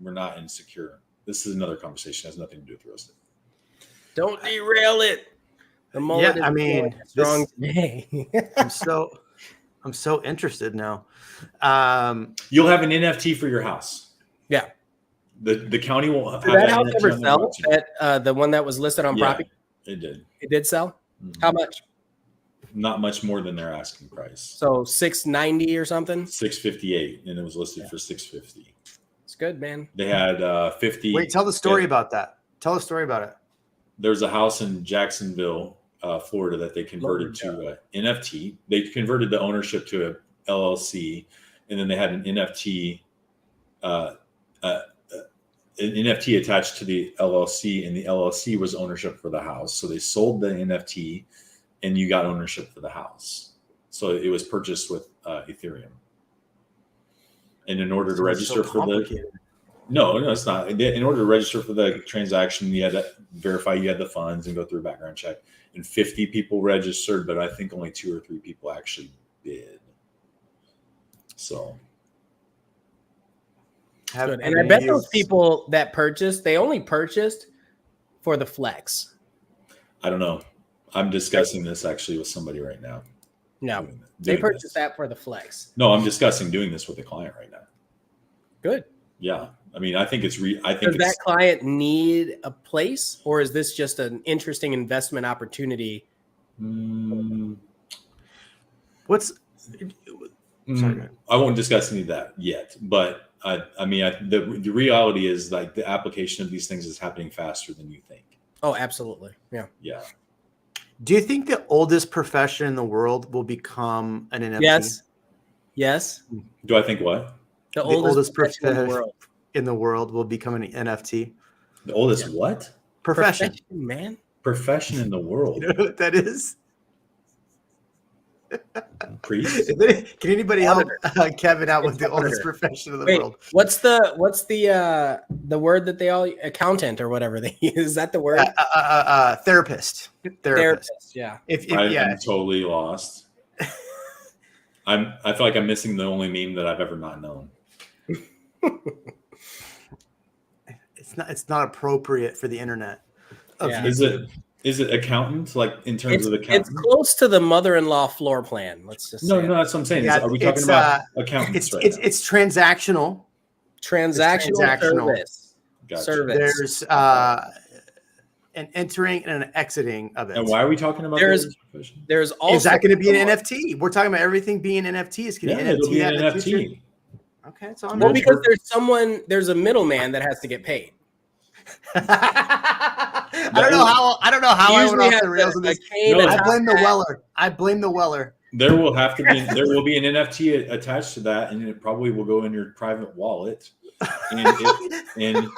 not insecure. This is another conversation. It has nothing to do with real estate. Don't derail it. The mullet is strong today. I'm so interested now. You'll have an NFT for your house. Yeah. The county will have that house ever sell? The one that was listed on property? It did. It did sell? Mm-hmm. How much? Not much more than their asking price. So $690 or something? $658, and it was listed for $650. It's good, man. They had 50. Wait, tell the story about that. Tell the story about it. There's a house in Jacksonville, Florida that they converted to NFT. They converted the ownership to a LLC, and then they had an NFT attached to the LLC, and the LLC was ownership for the house. So they sold the NFT, and you got ownership for the house. So it was purchased with Ethereum. And in order to register for no, it's not. In order to register for the transaction, you had to verify you had the funds and go through a background check. And 50 people registered, but I think only 2 or 3 people actually bid. So. Good. And I bet those people that purchased, they only purchased for the flex. I don't know. I'm discussing this actually with somebody right now. No, they purchased that for the flex. No, I'm discussing doing this with a client right now. Good. Yeah. I mean, I think it's does that client need a place, or is this just an interesting investment opportunity? Sorry, I won't discuss any of that yet, but the reality is like the application of these things is happening faster than you think. Oh, absolutely. Yeah. Yeah. Do you think the oldest profession in the world will become an NFT? Yes. Yes. Do I think what? The oldest profession in the world will become an NFT. The oldest what? Profession, man. Profession in the world. You know what that is? Priest? Can anybody help Kevin out with the oldest profession in the world? What's the word that they all accountant or whatever they use? Is that the word? Therapist. Yeah. I'm totally lost. I feel like I'm missing the only meme that I've ever not known. It's not appropriate for the internet. Yeah. Is it accountant, like in terms of accountant? It's close to the mother-in-law floor plan. Let's just no, that's what I'm saying. Are we talking about accountants? It's transactional. Transactional Gotcha. service. There's an entering and an exiting of it. And why are we talking about there's also is that going to be an NFT? We're talking about everything being NFTs. It'll be an NFT. Okay, so because there's a middleman that has to get paid. I don't know how I went off the rails of this. I blame the Weller. There will be an NFT attached to that, and it probably will go in your private wallet. And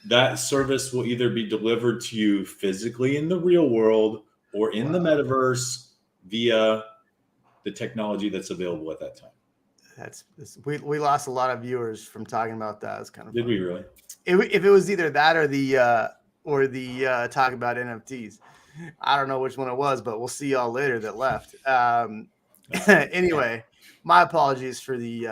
that service will either be delivered to you physically in the real world or in the metaverse via the technology that's available at that time. We lost a lot of viewers from talking about that. It's kind of did we really? If it was either that or the talk about NFTs, I don't know which one it was, but we'll see y'all later that left. Anyway, my apologies for the.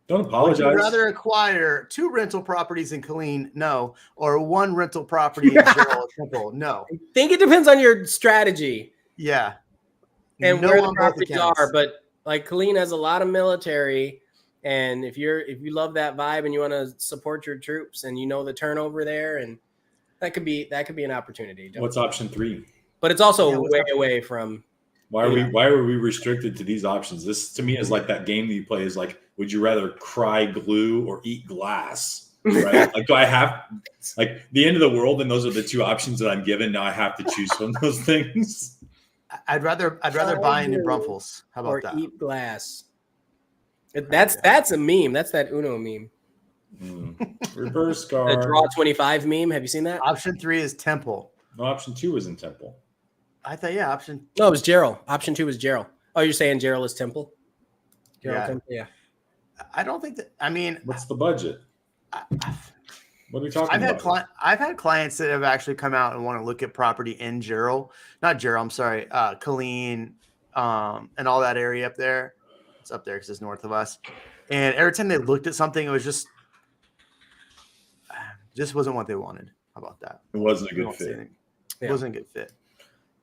Don't apologize. Would you rather acquire 2 rental properties in Killeen? No, or 1 rental property in Gerald Temple? No. I think it depends on your strategy. Yeah, and where the properties are, but. Like Killeen has a lot of military, and if you love that vibe and you want to support your troops and you know the turnover there, and that could be an opportunity. What's option 3? But it's also way away from. Why are we restricted to these options? This to me is like that game that you play is like, would you rather cry glue or eat glass? Right? Like, do I have like the end of the world, and those are the 2 options that I'm given. Now I have to choose from those things. I'd rather buy a New Braunfels. How about that? Or eat glass. That's a meme. That's that Uno meme. Reverse card. The draw 25 meme. Have you seen that? Option 3 is Temple. No, option 2 is in Temple. I thought option. No, it was Gerald. Option 2 was Gerald. Oh, you're saying Gerald is Temple? Temple? Yeah. I don't think that. I mean, what's the budget? What are we talking about? I've had clients that have actually come out and want to look at property in Killeen, and all that area up there. It's up there because it's north of us. And every time they looked at something, it was just wasn't what they wanted. How about that? It wasn't a good fit. It wasn't a good fit.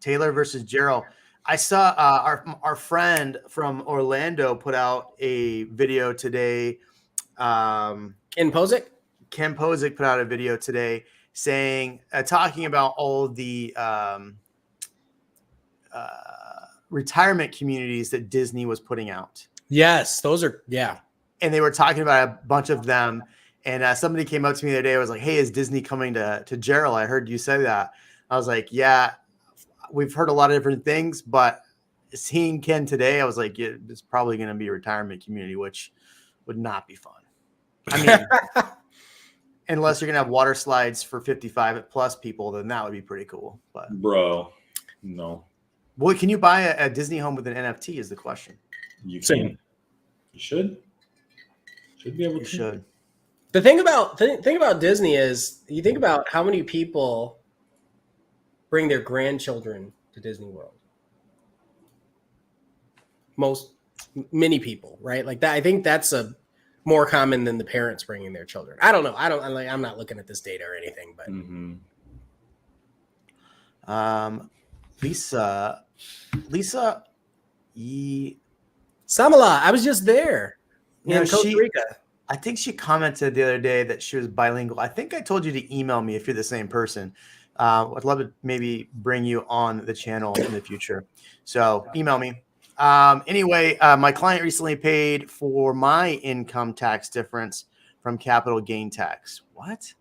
Taylor versus Gerald. I saw our friend from Orlando put out a video today. Ken Posick put out a video today saying, talking about all the retirement communities that Disney was putting out. Yes, those are, yeah. And they were talking about a bunch of them. And somebody came up to me the other day. I was like, hey, is Disney coming to Gerald? I heard you say that. I was like, yeah, we've heard a lot of different things, but seeing Ken today, I was like, yeah, it's probably going to be a retirement community, which would not be fun. I mean, unless you're going to have water slides for 55 plus people, then that would be pretty cool. But Bro, no. Boy, can you buy a Disney home with an NFT is the question. You can. You should. Should be able to. You should. The thing about Disney is you think about how many people bring their grandchildren to Disney World. Many people, right? Like that. I think that's a more common than the parents bringing their children. I don't know. I'm not looking at this data or anything, but Lisa Samala, I was just there in Costa Rica. I think she commented the other day that she was bilingual. I think I told you to email me if you're the same person. I'd love to maybe bring you on the channel in the future. So email me. Anyway, my client recently paid for my income tax difference from capital gain tax. What?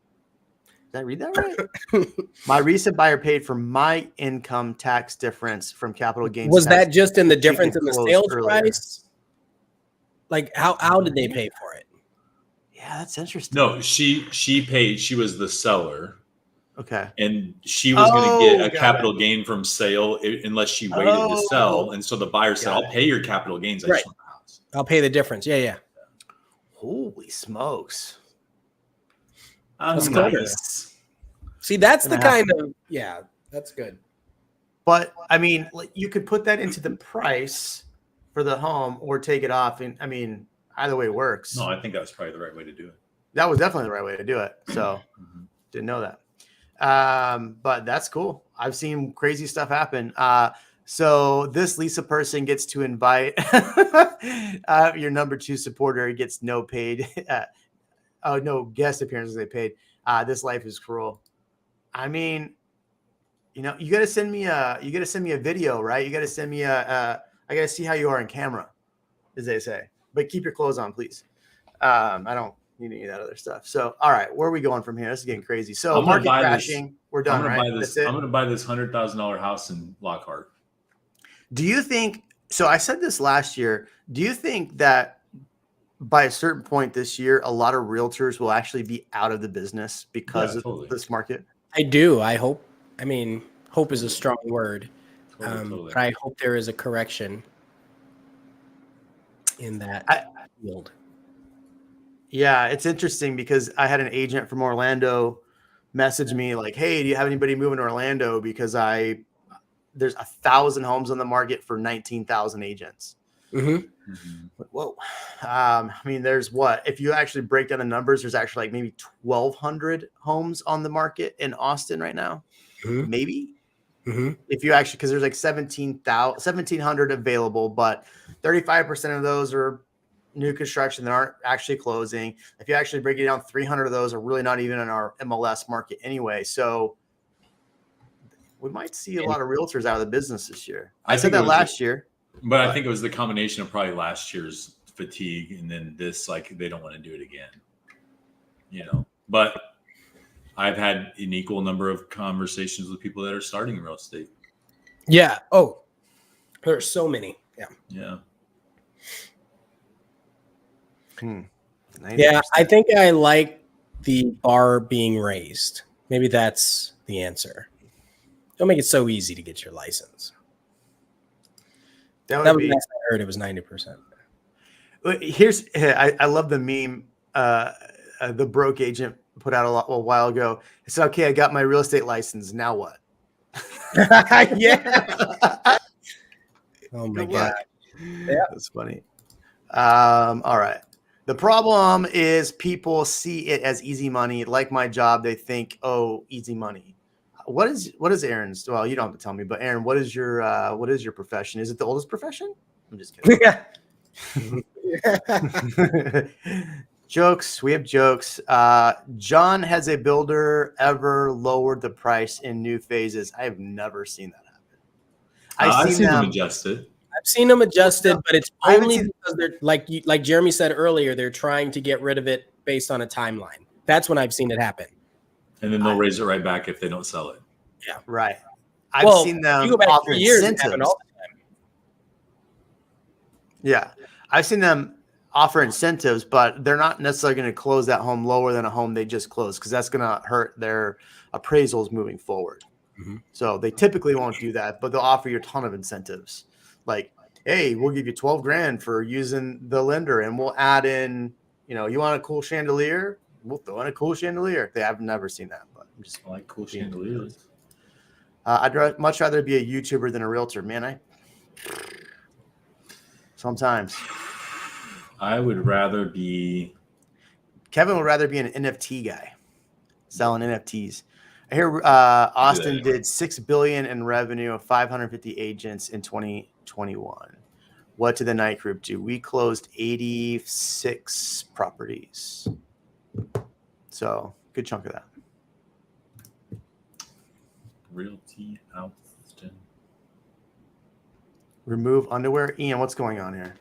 Did I read that right? My recent buyer paid for my income tax difference from capital gains. Was tax. that just in the difference in the sales earlier. price? Like how did they pay for it? Yeah, that's interesting. No, she paid. She was the seller. Okay. And she was going to get a capital gain from sale unless she waited to sell. And so the buyer said, I'll pay your capital gains. I just want the house. I'll pay the difference. Yeah. Holy smokes. That's nice. See, that's the kind of, that's good. But I mean, you could put that into the price for the home or take it off. And I mean, either way works. No, I think that was probably the right way to do it. That was definitely the right way to do it. So didn't know that. But that's cool. I've seen crazy stuff happen. So this Lisa person gets to invite your number 2 supporter gets no paid. No guest appearances they paid. This life is cruel. I mean, you got to send me a video, right? You got to send me I got to see how you are on camera, as they say, but keep your clothes on, please. I don't need any of that other stuff. So, all right, where are we going from here? This is getting crazy. So market crashing. We're done, right? I'm going to buy this $100,000 house in Lockhart. Do you think, so I said this last year, do you think that by a certain point this year, a lot of realtors will actually be out of the business because of this market? I do. I hope. I mean, hope is a strong word. But I hope there is a correction in that field. Yeah, it's interesting because I had an agent from Orlando message me like, hey, do you have anybody moving to Orlando? Because there's 1,000 homes on the market for 19,000 agents. Whoa. I mean, there's if you actually break down the numbers, there's actually like maybe 1,200 homes on the market in Austin right now. Maybe. If you actually, because there's like 1,700 available, but 35% of those are new construction that aren't actually closing. If you actually break it down, 300 of those are really not even in our MLS market anyway. So we might see a lot of realtors out of the business this year. I said that last year. But I think it was the combination of probably last year's fatigue and then this, like, they don't want to do it again. But I've had an equal number of conversations with people that are starting in real estate. Yeah. Oh, there's so many. Yeah. Yeah, I think I like the bar being raised. Maybe that's the answer. Don't make it so easy to get your license. That was last I heard it was 90%. I love the meme the broke agent put out a while ago. It's okay, I got my real estate license. Now what? Yeah. Oh my God. Yeah, that's funny. All right. The problem is people see it as easy money. Like my job, they think, oh, easy money. What is Aaron's? Well, you don't have to tell me, but Aaron, what is your profession? Is it the oldest profession? I'm just kidding. Jokes. We have jokes. John, has a builder ever lowered the price in new phases? I have never seen that happen. I've seen them adjusted. I've seen them adjusted, but it's only because they're like Jeremy said earlier, they're trying to get rid of it based on a timeline. That's when I've seen it happen. And then they'll raise it right back if they don't sell it. Yeah. Right. I've seen them you go back offer 3 years and have it incentives. all the time. Yeah, I've seen them offer incentives, but they're not necessarily going to close that home lower than a home they just closed because that's going to hurt their appraisals moving forward. Mm-hmm. So they typically won't do that, but they'll offer you a ton of incentives. Like, hey, we'll give you 12 grand for using the lender, and we'll add in, you want a cool chandelier? We'll throw in a cool chandelier. I've never seen that, but I'm just I like cool chandeliers. I'd much rather be a YouTuber than a realtor, man. Sometimes I would rather be. Kevin would rather be an NFT guy, selling NFTs. I hear Austin did $6 billion in revenue of 550 agents in 2021. What did the night group do? We closed 86 properties. So good chunk of that. Realty Austin. Remove underwear. Ian, what's going on here?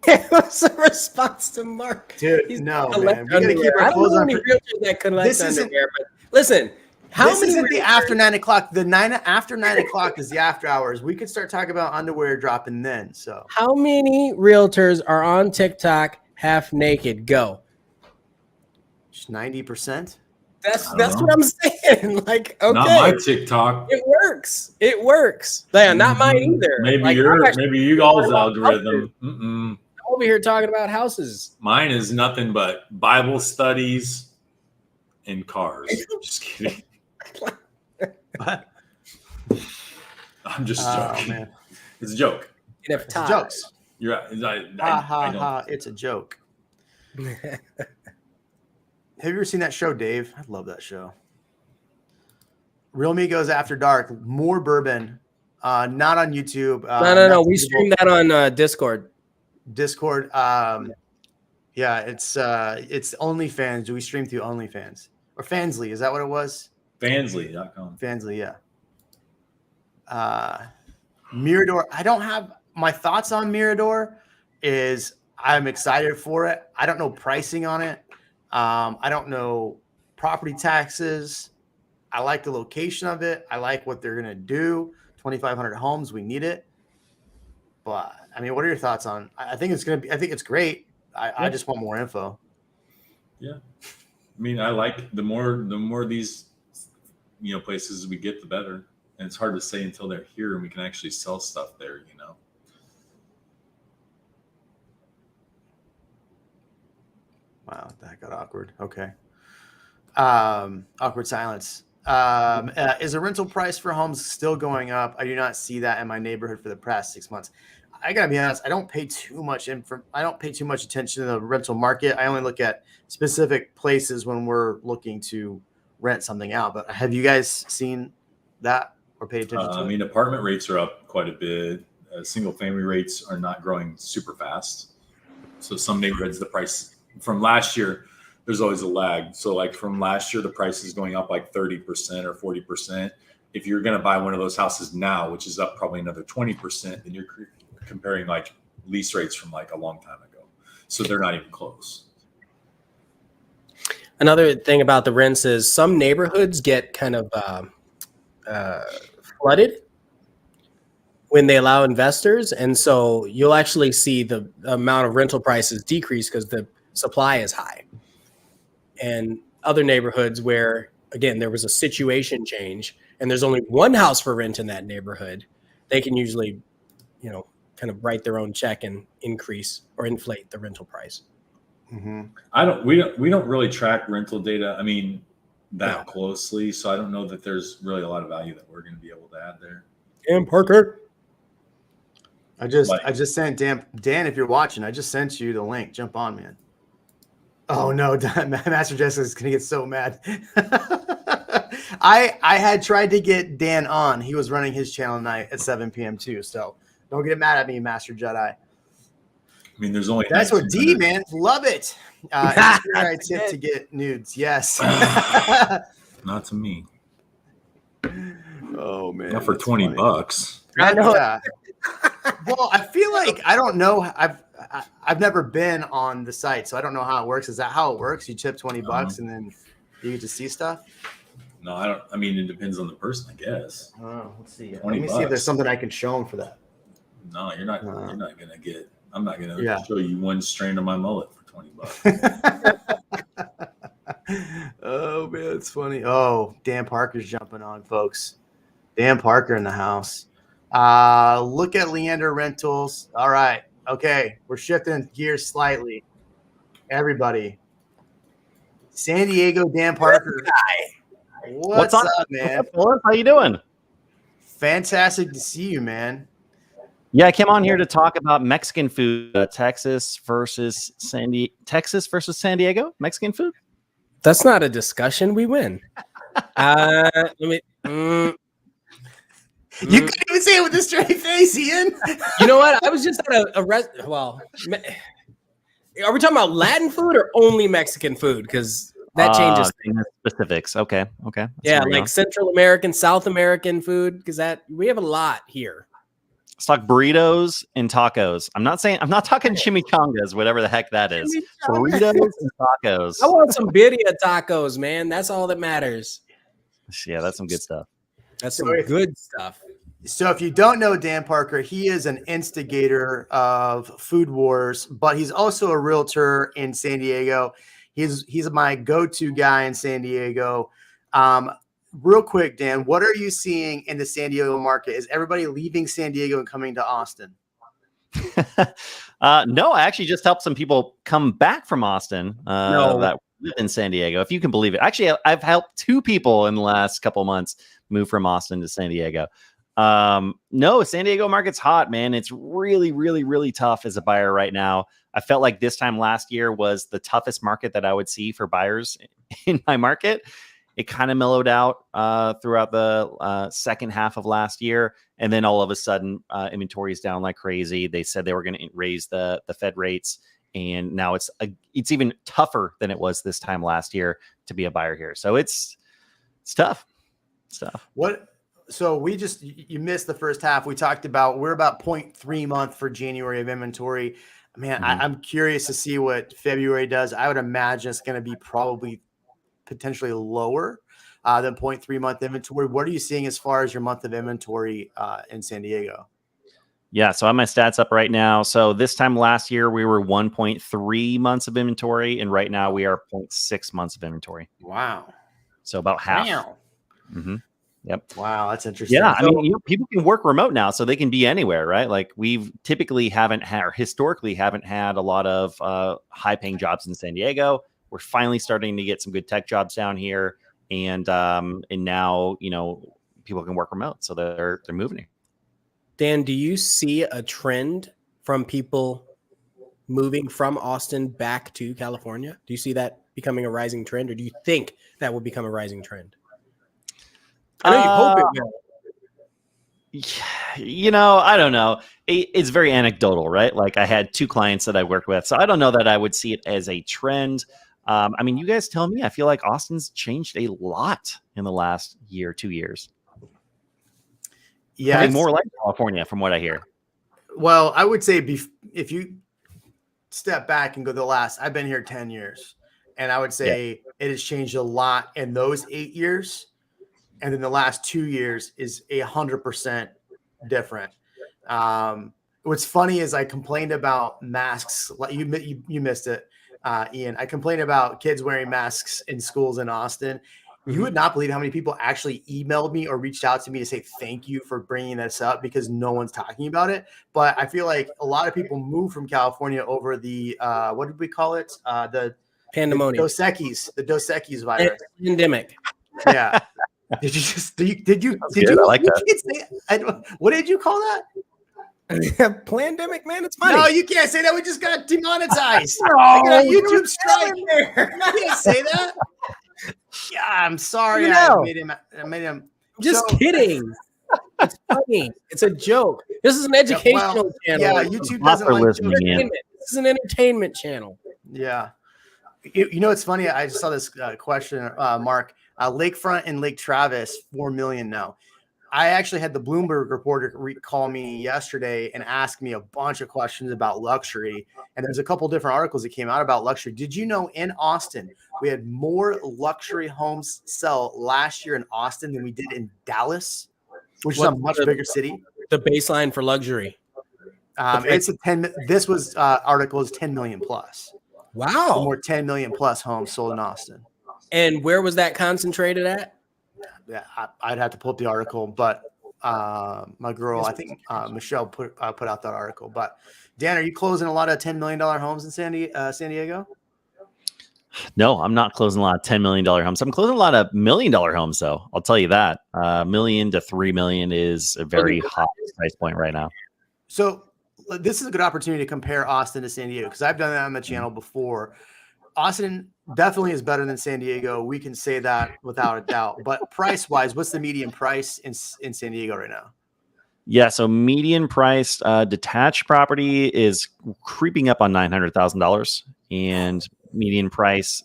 It was a response to Mark. Dude, He's no, collect man. We got to keep underwear. our I don't clothes know on. any realtors that collect This isn't- underwear, but listen, This isn't the realtors- after 9 o'clock. After 9 o'clock is the after hours. We could start talking about underwear dropping then. So How many realtors are on TikTok half naked? Go. 90%. That's I don't know. what I'm saying. Like, okay, Not my TikTok. it works. It works. Yeah, not mine either. Maybe Like, maybe you all's about algorithm. Mm-mm. I'm over here talking about houses. Mine is nothing but Bible studies and cars. Just kidding. I'm just joking. Man. It's a joke. It's jokes. You're right. It's a joke. Have you ever seen that show, Dave? I love that show. Real Migos After Dark. More bourbon. Not on YouTube. No. We stream that on Discord. Discord. Yeah, it's OnlyFans. Do we stream through OnlyFans or Fansly? Is that what it was? Fansly.com. Fansly, yeah. Mirador. I don't have my thoughts on Mirador. Is I'm excited for it. I don't know pricing on it. I don't know property taxes. I like the location of it. I like what they're gonna do. 2,500 homes. We need it. But I mean, what are your thoughts on? I think it's gonna be. I think it's great. I just want more info. Yeah, I mean, I like the more these places we get, the better. And it's hard to say until they're here and we can actually sell stuff there. Wow, that got awkward. Okay. Awkward silence. Is the rental price for homes still going up? I do not see that in my neighborhood for the past 6 months. I gotta be honest. I don't pay too much attention to the rental market. I only look at specific places when we're looking to rent something out. But have you guys seen that or paid attention to it? I mean, apartment rates are up quite a bit. Single family rates are not growing super fast. So some neighborhoods, the price from last year, there's always a lag. So like from last year, the price is going up like 30% or 40%. If you're going to buy one of those houses now, which is up probably another 20%, then you're comparing like lease rates from like a long time ago. So they're not even close. Another thing about the rents is some neighborhoods get kind of flooded when they allow investors. And so you'll actually see the amount of rental prices decrease because the supply is high. And other neighborhoods where, again, there was a situation change and there's only one house for rent in that neighborhood, they can usually, kind of write their own check and increase or inflate the rental price. Mm-hmm. We don't really track rental data. I mean, that closely. So I don't know that there's really a lot of value that we're going to be able to add there. And Parker. I just sent Dan, if you're watching, I just sent you the link. Jump on, man. Oh no, Master Jessica's gonna get so mad. I had tried to get Dan on. He was running his channel tonight at 7 p.m. too. So don't get mad at me, Master Jedi. I mean, there's only that's what D, man. Love it. I tip to get nudes. Yes. Not to me. Oh man. Not for $20. I know. Yeah. Well, I feel like I don't know. I've never been on the site, so I don't know how it works. Is that how it works? You tip $20 and then you get to see stuff? No, I don't. I mean, it depends on the person, I guess. Let's see. Let 20 me see if there's bucks. something I can show him for that. No, you're not. You're not gonna get. I'm not gonna Yeah. show you one strand of my mullet for 20 bucks. Oh man, it's funny. Oh, Dan Parker's jumping on, folks. Dan Parker in the house. Look at Leander Rentals. All right. Okay. We're shifting gears slightly. Everybody. San Diego, Dan Parker. What's up, man? What's up, How you doing? Fantastic to see you, man. Yeah, I came on here to talk about Mexican food. Texas versus San Diego. Mexican food. That's not a discussion. We win. Let me. You couldn't even say it with a straight face, Ian. You know what? I was just at are we talking about Latin food or only Mexican food? Because that changes in the specifics. Okay. That's yeah, where we're like going. Central American, South American food. Because we have a lot here. Let's talk burritos and tacos. I'm not talking chimichangas, whatever the heck that is. Burritos and tacos. I want some birria tacos, man. That's all that matters. Yeah, that's some good stuff. That's some good stuff. So if you don't know Dan Parker, he is an instigator of food wars, but he's also a realtor in San Diego. He's my go-to guy in San Diego. Real quick, Dan, what are you seeing in the San Diego market? Is everybody leaving San Diego and coming to Austin? No, I actually just helped some people come back from Austin that live in San Diego, if you can believe it. Actually, I've helped 2 people in the last couple of months move from Austin to San Diego. No, San Diego market's hot, man. It's really, really, really tough as a buyer right now. I felt like this time last year was the toughest market that I would see for buyers in my market. It kind of mellowed out throughout the second half of last year. And then all of a sudden, inventory is down like crazy. They said they were going to raise the Fed rates. And now it's even tougher than it was this time last year to be a buyer here. So it's tough. It's tough. So you missed the first half. We talked about, we're about 0.3 month for January of inventory. Man, I'm curious to see what February does. I would imagine it's going to be probably potentially lower than 0.3 month inventory. What are you seeing as far as your month of inventory in San Diego? Yeah, so I have my stats up right now. So this time last year, we were 1.3 months of inventory, and right now we are 0.6 months of inventory. Wow. So about half. Wow. Mm-hmm. Yep. Wow, that's interesting. Yeah, I mean, people can work remote now, so they can be anywhere, right? Like we've historically haven't had a lot of high-paying jobs in San Diego. We're finally starting to get some good tech jobs down here, and now people can work remote, so they're moving here. Dan, do you see a trend from people moving from Austin back to California? Do you see that becoming a rising trend, or do you think that will become a rising trend? I know you hope it will. I don't know. It's very anecdotal, right? Like I had 2 clients that I worked with, so I don't know that I would see it as a trend. I mean, you guys tell me. I feel like Austin's changed a lot in the last 2 years. Yeah, more like California, from what I hear. Well, I would say if you step back and go I've been here 10 years, and I would say it has changed a lot in those 8 years. And then the last 2 years is 100% different. What's funny is I complained about masks. You missed it, Ian. I complained about kids wearing masks in schools in Austin. You would not believe how many people actually emailed me or reached out to me to say thank you for bringing this up, because no one's talking about it. But I feel like a lot of people moved from California over the what did we call it? The Pandemonium. The Dos Equis virus. Pandemic. Yeah. Did you I like that. What did you call that? Pandemic, man. It's funny. No, you can't say that. We just got demonetized. I got a YouTube strike. You can't say that. Yeah, I'm sorry. I made him. I'm just kidding. It's funny. It's a joke. This is an educational channel. Yeah, YouTube doesn't like listening. This is an entertainment channel. Yeah. It's funny. I just saw this question, Mark. Lakefront and Lake Travis, 4 million now. I actually had the Bloomberg reporter call me yesterday and ask me a bunch of questions about luxury. And there's a couple different articles that came out about luxury. Did you know in Austin, we had more luxury homes sell last year in Austin than we did in Dallas, which is a much bigger city? The baseline for luxury. It's a 10. This was article is 10 million plus. Wow. So more 10 million plus homes sold in Austin. And where was that concentrated at? Yeah, I'd have to pull up the article, but my girl, I think Michelle put out that article. But Dan, are you closing a lot of $10 million homes in San Diego? No, I'm not closing a lot of $10 million homes. I'm closing a lot of $1 million homes, though. I'll tell you that. $1 million to $3 million is a very hot price point right now. So this is a good opportunity to compare Austin to San Diego because I've done that on the channel before. Austin definitely is better than San Diego. We can say that without a doubt. But price-wise, what's the median price in San Diego right now? Yeah, so median price detached property is creeping up on $900,000, and median price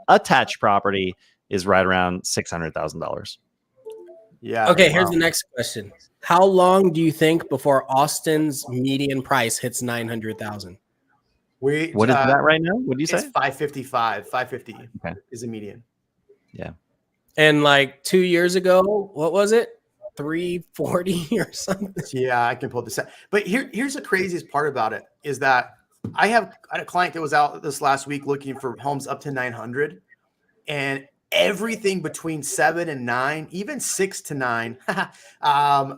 attached property is right around $600,000. Yeah. Okay, here's the next question. How long do you think before Austin's median price hits 900,000? What is that right now? What did you say? It's 555. 550 is the median. Yeah. And like 2 years ago, what was it? 340 or something? Yeah, I can pull this out. But here's the craziest part about it is that I had a client that was out this last week looking for homes up to 900, and everything between 7 and 9, even 6 to 9,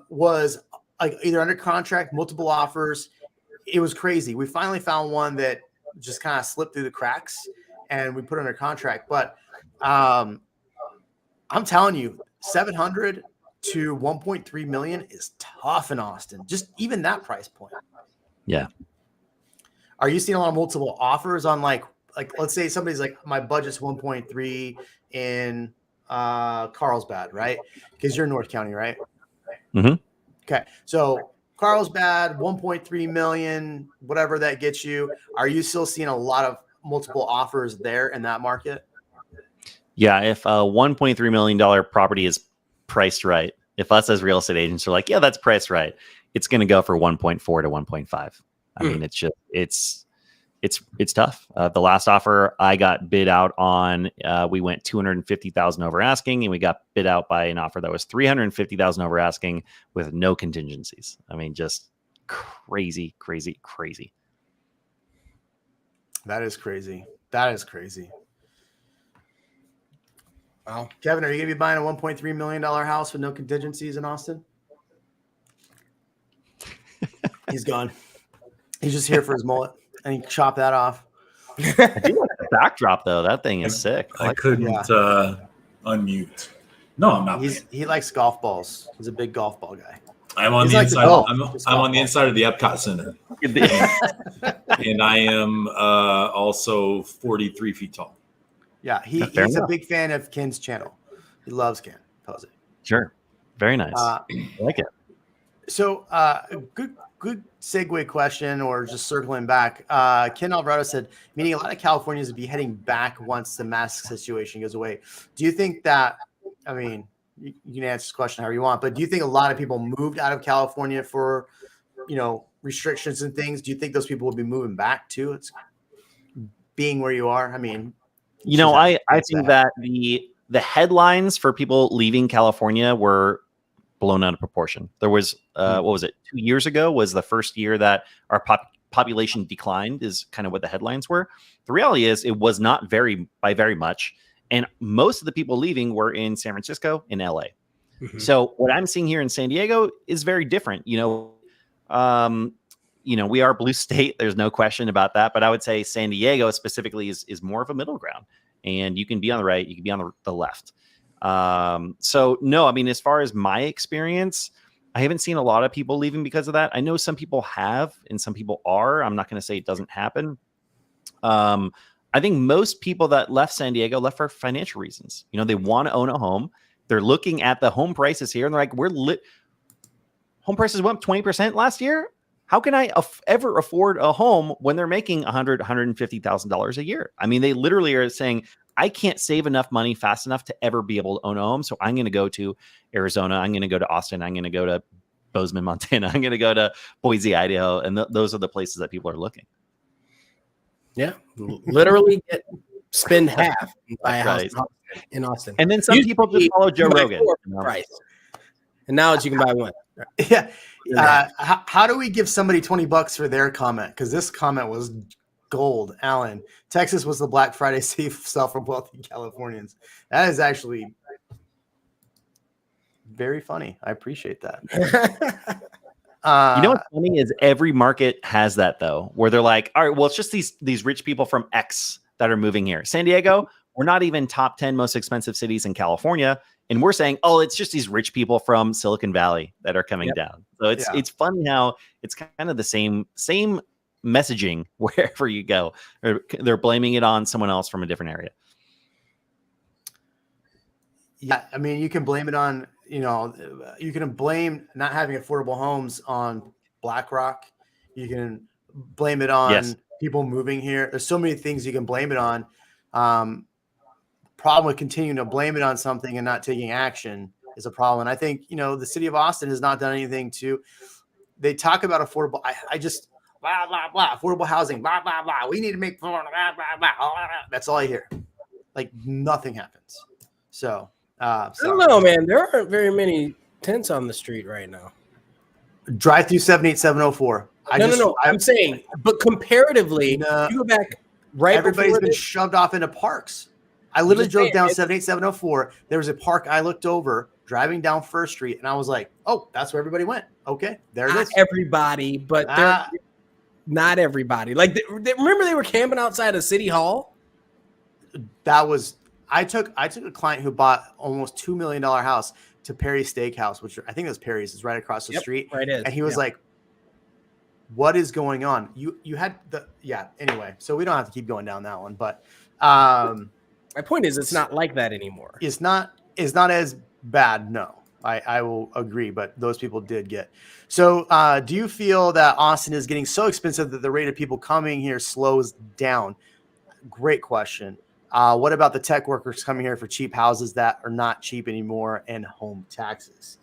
was like either under contract, multiple offers. It was crazy. We finally found one that just kind of slipped through the cracks, and we put it under contract. But I'm telling you, 700 to 1.3 million is tough in Austin. Just even that price point. Yeah. Are you seeing a lot of multiple offers on like let's say somebody's like, my budget's 1.3 in Carlsbad, right? Because you're in North County, right? Mm-hmm. Okay. So Carlsbad, 1.3 million, whatever that gets you. Are you still seeing a lot of multiple offers there in that market? Yeah. If a $1.3 million property is priced right, if us as real estate agents are like, yeah, that's priced right, it's going to go for 1.4 to 1.5. I mean, it's just, it's tough. The last offer I got bid out on, we went 250,000 over asking, and we got bid out by an offer that was 350,000 over asking with no contingencies. I mean, just crazy. That is crazy. That is crazy. Wow. Kevin, are you going to be buying a $1.3 million house with no contingencies in Austin? He's gone. He's just here for his mullet, and he chop that off. I do like the backdrop, though. That thing is sick. I couldn't unmute. No, I'm not. He likes golf balls. He's a big golf ball guy. I'm on the inside. I'm on the inside of the Epcot Center, and I am also 43 feet tall. Yeah, he's a big fan of Ken's channel. He loves Ken Posey. Sure, very nice. I like it. So, good segue question, or just circling back. Ken Alvarado said, meaning a lot of Californians would be heading back once the mask situation goes away. Do you think that? I mean, you can answer this question however you want, but do you think a lot of people moved out of California for, restrictions and things? Do you think those people will be moving back too? It's being where you are. I mean, I think that the headlines for people leaving California were blown out of proportion. There was, what was it? 2 years ago was the first year that our population declined, is kind of what the headlines were. The reality is it was not by very much. And most of the people leaving were in San Francisco and LA. Mm-hmm. So what I'm seeing here in San Diego is very different. We are a blue state. There's no question about that. But I would say San Diego specifically is more of a middle ground. And you can be on the right, you can be on the left. So no, I mean, as far as my experience, I haven't seen a lot of people leaving because of that. I know some people have, and some people are. I'm not going to say it doesn't happen. I think most people that left San Diego left for financial reasons. They want to own a home. They're looking at the home prices here, and they're like, home prices went up 20% last year. How can I ever afford a home when they're making $100,000, $150,000 a year? I mean, they literally are saying, I can't save enough money fast enough to ever be able to own a home. So I'm going to go to Arizona. I'm going to go to Austin. I'm going to go to Bozeman, Montana. I'm going to go to Boise, Idaho. And those are the places that people are looking. Yeah. Literally spend half and buy a house in Austin. And then some people just follow Joe Rogan. Price. And now you can buy one. Yeah. How do we give somebody $20 for their comment? Because this comment was gold. Alan, Texas was the Black Friday safe sell for wealthy Californians. That is actually very funny. I appreciate that. You know what's funny is every market has that though, where they're like, all right, well, it's just these rich people from X that are moving here. San Diego, we're not even top 10 most expensive cities in California. And we're saying, oh, it's just these rich people from Silicon Valley that are coming down. So it's funny how it's kind of the same messaging wherever you go. Or they're blaming it on someone else from a different area. Yeah, I mean, you can blame it on, you can blame not having affordable homes on BlackRock. You can blame it on people moving here. There's so many things you can blame it on. Problem with continuing to blame it on something and not taking action is a problem. And I think, the city of Austin has not done anything they talk about affordable. I just, blah, blah, blah, affordable housing, blah, blah, blah. We need to make, blah, blah, blah, blah, blah. That's all I hear. Like nothing happens. So, I don't know, man. There aren't very many tents on the street right now. Drive through 78704. No. I'm saying, but comparatively, you go back right. Everybody's been shoved off into parks. I literally drove down 78704. There was a park I looked over driving down First Street, and I was like, "Oh, that's where everybody went." Okay, there it is. Everybody, but not everybody. Like, remember they were camping outside of City Hall. That was I took a client who bought almost $2 million house to Perry's Steakhouse, which I think it was Perry's, is right across the street. Right is. And he was like, "What is going on?" You had Anyway, so we don't have to keep going down that one, but my point is, it's not like that anymore. It's not as bad. No, I will agree, but those people did get. So do you feel that Austin is getting so expensive that the rate of people coming here slows down? Great question. What about the tech workers coming here for cheap houses that are not cheap anymore and home taxes?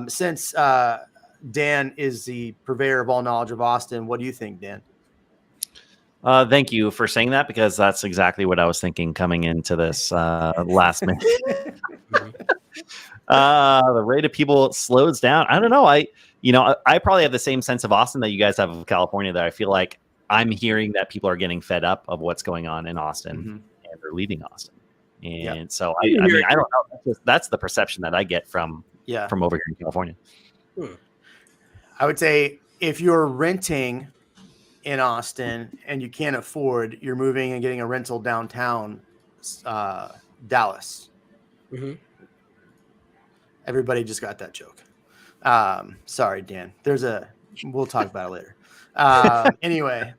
Since Dan is the purveyor of all knowledge of Austin, what do you think, Dan? Thank you for saying that, because that's exactly what I was thinking coming into this last minute. The rate of people slows down. I don't know. I probably have the same sense of Austin that you guys have of California, that I feel like I'm hearing that people are getting fed up of what's going on in Austin and they're leaving Austin. And so I mean, I don't know. That's the perception that I get from over here in California. I would say if you're renting in Austin and you can't afford, you're moving and getting a rental downtown Dallas. Everybody just got that joke. Sorry, Dan. We'll talk about it later. Anyway,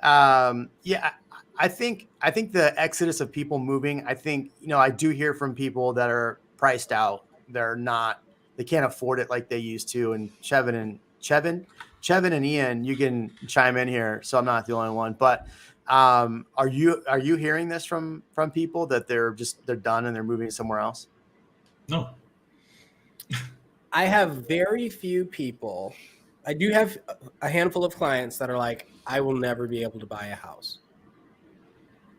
I think the exodus of people moving, I think, I do hear from people that are priced out. They can't afford it like they used to. And Chevin and Ian, you can chime in here, so I'm not the only one. But are you hearing this from people that they're done and they're moving somewhere else? No. I have very few people. I do have a handful of clients that are like, I will never be able to buy a house.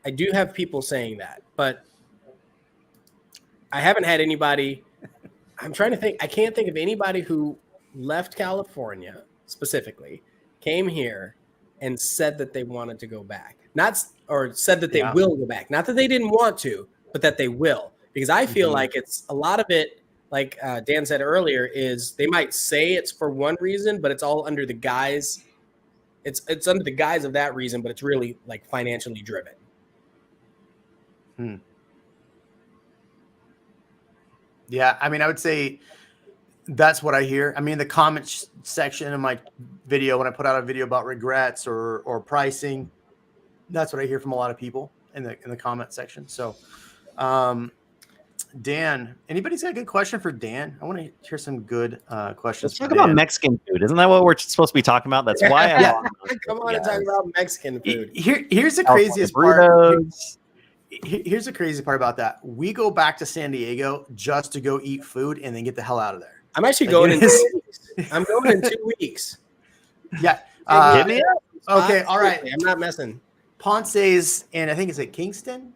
I do have people saying that, but I haven't had anybody. I'm trying to think. I can't think of anybody who left California specifically, came here and said that they wanted to go back. Or said that they will go back. Not that they didn't want to, but that they will. Because I feel like it's a lot of it, like Dan said earlier, is they might say it's for one reason, but it's all under the guise. It's under the guise of that reason, but it's really like financially driven. Yeah, I mean, I would say that's what I hear. I mean, the comments section of my video, when I put out a video about regrets or pricing, that's what I hear from a lot of people in the comment section. So, Dan, anybody's got a good question for Dan? I want to hear some good questions. Let's talk about Mexican food. Isn't that what we're supposed to be talking about? That's why come on and talk about Mexican food. Here's the craziest part. Here's the crazy part about that. We go back to San Diego just to go eat food and then get the hell out of there. I'm actually Like, going it in 2 is- weeks. I'm going in 2 weeks. Yeah. Hit me up. Okay. All right. I'm not messing. Ponce's and I think it's at Kensington.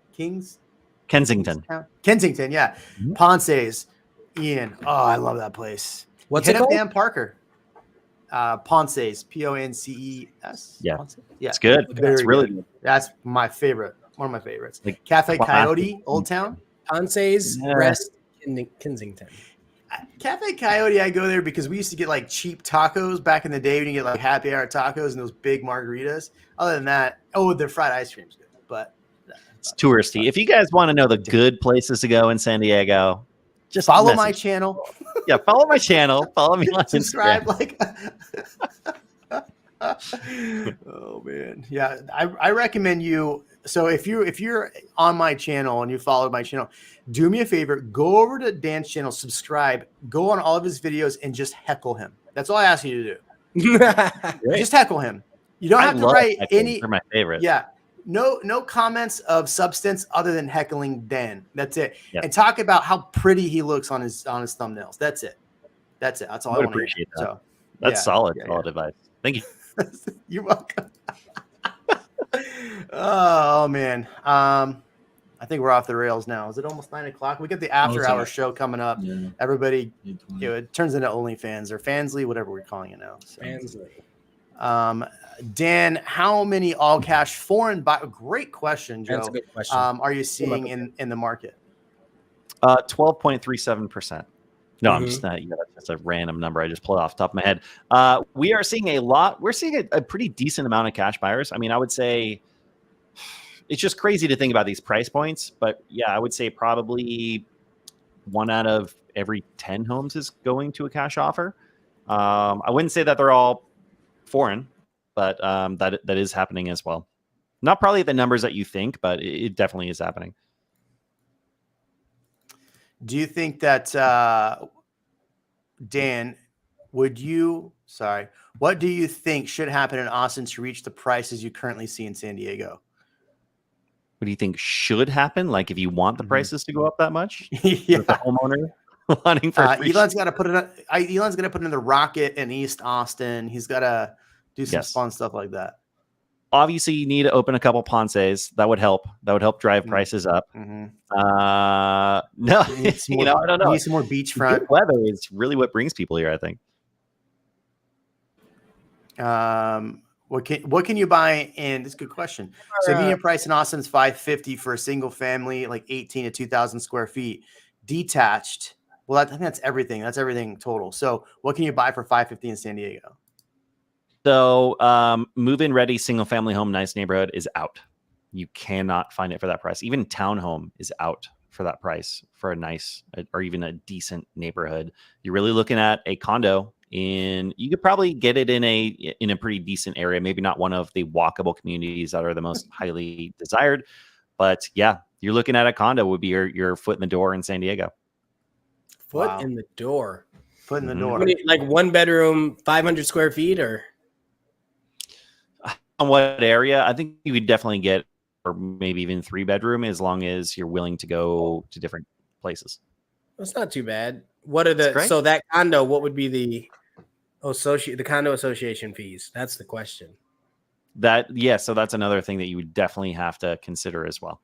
Kensington. Kensington. Yeah. Mhm. Ponce's. Ian. Oh, I love that place. What's Hit it up called? Dan Parker. Ponce's. Ponces. Yeah. Yeah. It's good. Very It's really good. good. That's my favorite. One of my favorites. Like Cafe classic. Coyote, Old Town. Ponce's Yeah. Rest in Kensington. Cafe Coyote, I go there because we used to get like cheap tacos back in the day when you get like happy hour tacos and those big margaritas. Other than that, their fried ice cream's good, but It's touristy. If you guys want to know the good places to go in San Diego, just follow my message. channel. Yeah, follow my channel. Follow me on Subscribe. Instagram. Oh man, yeah. I recommend you. So if you're on my channel and you followed my channel, do me a favor. Go over to Dan's channel, subscribe, go on all of his videos, and just heckle him. That's all I ask you to do. Great. Just heckle him. You don't I have to love write heckling. any. They're my favorite. Yeah. No comments of substance other than heckling Dan. That's it. Yeah. And talk about how pretty he looks on his thumbnails. That's it. That's all I I would want to appreciate that. So That's yeah, solid. yeah, Solid advice. Thank you. You're welcome. Oh man. I think we're off the rails now. Is it almost 9:00? We got the after it's hour not. show coming up. Yeah. Everybody, 8:20. it turns into OnlyFans or Fansly, whatever we're calling it now. So. Fansley. Dan, how many all cash foreign buy? Great question, Joe. That's a good question. Are you seeing in the market? 12.37%. No, I'm Mhm. just not. Yeah, that's just a random number I just pulled off the top of my head. We are seeing a lot. We're seeing a pretty decent amount of cash buyers. I mean, I would say it's just crazy to think about these price points, but yeah, I would say probably 1 out of every 10 homes is going to a cash offer. I wouldn't say that they're all foreign, but that is happening as well. Not probably the numbers that you think, but it definitely is happening. Do you think that Dan, what do you think should happen in Austin to reach the prices you currently see in San Diego? What do you think should happen? Like if you want the Mhm. prices to go up that much? Yeah. With the homeowner wanting for Elon's got to put it. Elon's going to put in the Rocket in East Austin. He's got to do some Yes. fun stuff like that. Obviously, you need to open a couple Ponces. That would help. That would help drive Mhm. prices up. Mm-hmm. No, You need some you more, know, I don't know. you need some more beachfront. Good weather is really what brings people here, I think. What can you buy in? This is a good question. So median price in Austin is $550 for a single family, like 18 to 2,000 square feet, detached. Well, I think that's everything. That's everything total. So what can you buy for $550 in San Diego? So move-in ready single family home, nice neighborhood is out. You cannot find it for that price. Even townhome is out for that price for a nice or even a decent neighborhood. You're really looking at a condo you could probably get it in a pretty decent area, maybe not one of the walkable communities that are the most highly desired, but yeah, you're looking at a condo would be your foot in the door in San Diego. Foot Wow. in the door. Foot in the Mhm. door. Like 1 bedroom, 500 square feet, or On what area? I think you could definitely get, or maybe even 3 bedroom, as long as you're willing to go to different places. it's not too bad. What are That's great. so that condo? What would be the condo association fees? That's the question. So that's another thing that you would definitely have to consider as well.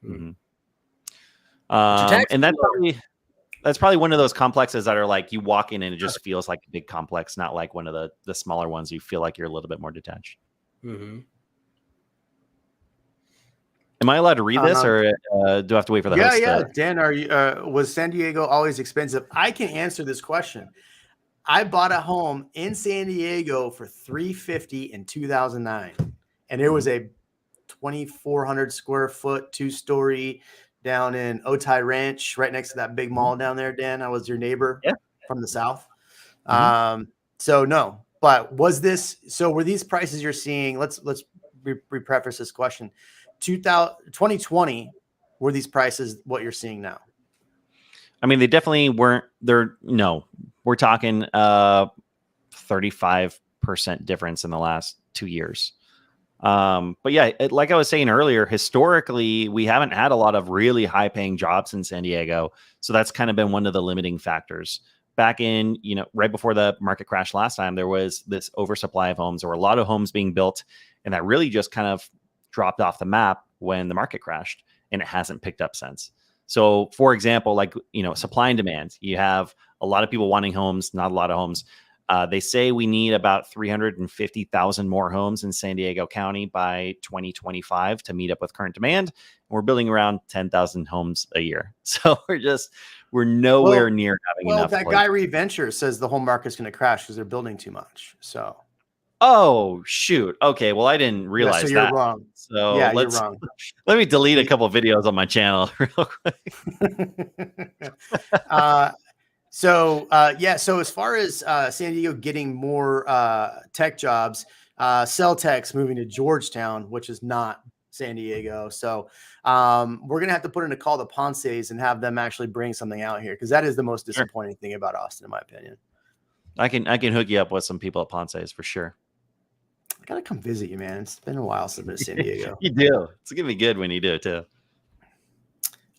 Hmm. Mhm. And that's probably one of those complexes that are like you walk in and it just feels like a big complex, not like one of the smaller ones. You feel like you're a little bit more detached. Mm-hmm. Am I allowed to read this, or do I have to wait for the host? Yeah. Dan, was San Diego always expensive? I can answer this question. I bought a home in San Diego for $350 in 2009, and it was a 2,400 square foot 2-story down in Otay Ranch, right next to that big mall down there. Dan, I was your neighbor from the south. So no, but were these prices you're seeing? Let's preface this question. 2020, were these prices what you're seeing now? I mean, they definitely weren't. We're talking 35% difference in the last 2 years. But yeah, like I was saying earlier, historically, we haven't had a lot of really high paying jobs in San Diego. So that's kind of been one of the limiting factors. Back in, right before the market crash last time, there was this oversupply of homes. There were a lot of homes being built, and that really just kind of dropped off the map when the market crashed, and it hasn't picked up since. So, for example, like, supply and demand, you have a lot of people wanting homes, not a lot of homes. They say we need about 350,000 more homes in San Diego County by 2025 to meet up with current demand. We're building around 10,000 homes a year. So we're nowhere near having enough. That guy Reed Ventures says the whole market's going to crash because they're building too much. So. Oh, shoot. Okay. Well, I didn't realize so that. You're wrong. So yeah, you're wrong. Let me delete a couple of videos on my channel real quick. So as far as San Diego getting more tech jobs, Celltech's moving to Georgetown, which is not San Diego. So we're going to have to put in a call to Ponce's and have them actually bring something out here, because that is the most disappointing thing about Austin, in my opinion. I can hook you up with some people at Ponce's for sure. I got to come visit you, man. It's been a while since I've been to San Diego. You do. It's going to be good when you do it too.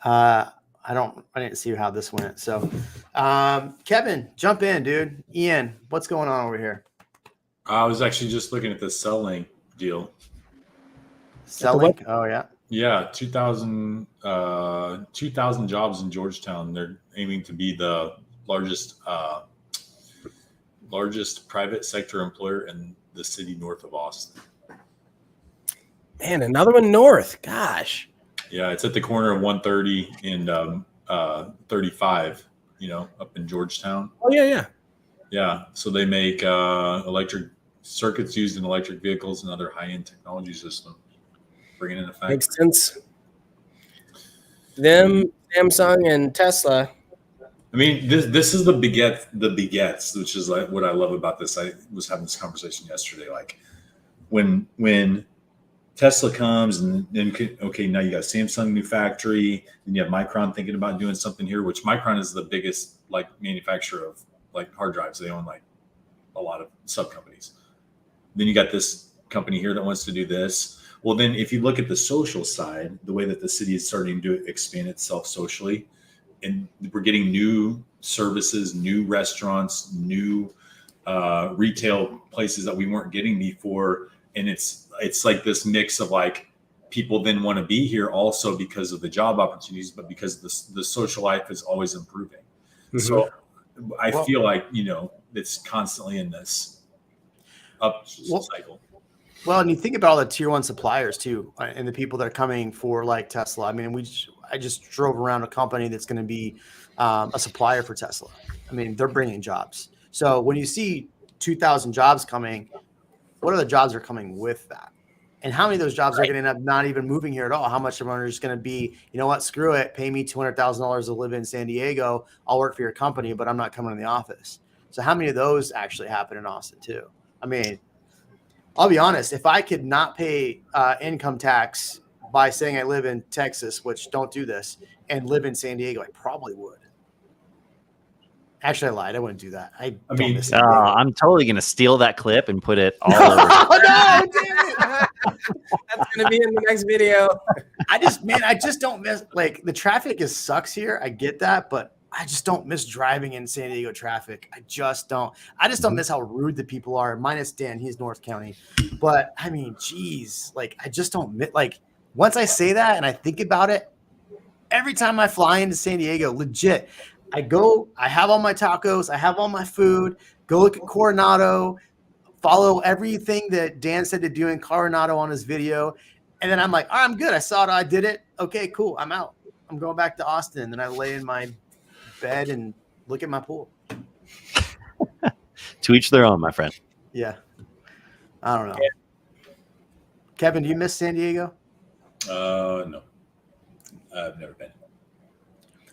I didn't see how this went. So, Kevin, jump in, dude. Ian, what's going on over here? I was actually just looking at the Selling deal. Selling? Oh, yeah. Yeah, 2,000 jobs in Georgetown. They're aiming to be the largest private sector employer in the city north of Austin. Man, another one north. Gosh. Yeah, it's at the corner of 130 and 35, up in Georgetown. Oh, yeah. Yeah, so they make electric circuits used in electric vehicles and other high-end technology systems. Bringing in effect. Makes sense. Them, Samsung, and Tesla. I mean, this is the begets, which is like what I love about this. I was having this conversation yesterday. Like when Tesla comes and then, okay, now you got Samsung new factory, and you have Micron thinking about doing something here, which Micron is the biggest manufacturer of hard drives. They own a lot of sub companies. Then you got this company here that wants to do this. Well, then if you look at the social side, the way that the city is starting to expand itself socially, and we're getting new services, new restaurants, new retail places that we weren't getting before. And it's like this mix of people then want to be here also because of the job opportunities, but because the social life is always improving. Mm-hmm. So I feel like, it's constantly in this up cycle. Well, and you think about all the tier one suppliers too, and the people that are coming for Tesla. I mean, I just drove around a company that's going to be a supplier for Tesla. I mean, they're bringing jobs. So when you see 2,000 jobs coming, what other jobs are coming with that? And how many of those jobs are going to end up not even moving here at all? How much of them are just going to be, you know what, screw it, pay me $200,000 to live in San Diego. I'll work for your company, but I'm not coming to the office. So how many of those actually happen in Austin too? I mean, I'll be honest, if I could not pay income tax by saying I live in Texas, which don't do this, and live in San Diego, I probably would. Actually, I lied. I wouldn't do that. I'm totally going to steal that clip and put it all over. No, damn it. That's going to be in the next video. I just don't miss, the traffic sucks here. I get that, but I just don't miss driving in San Diego traffic. I just don't miss how rude the people are. Minus Dan, he's North County. But I mean, geez, I just don't miss, once I say that and I think about it, every time I fly into San Diego, legit, I have all my tacos, I have all my food, go look at Coronado, follow everything that Dan said to do in Coronado on his video. And then I'm like, all right, I'm good. I saw it. I did it. Okay, cool. I'm out. I'm going back to Austin. And then I lay in my bed and look at my pool. To each their own, my friend. Yeah. I don't know. Kevin, do you miss San Diego? No. I've never been.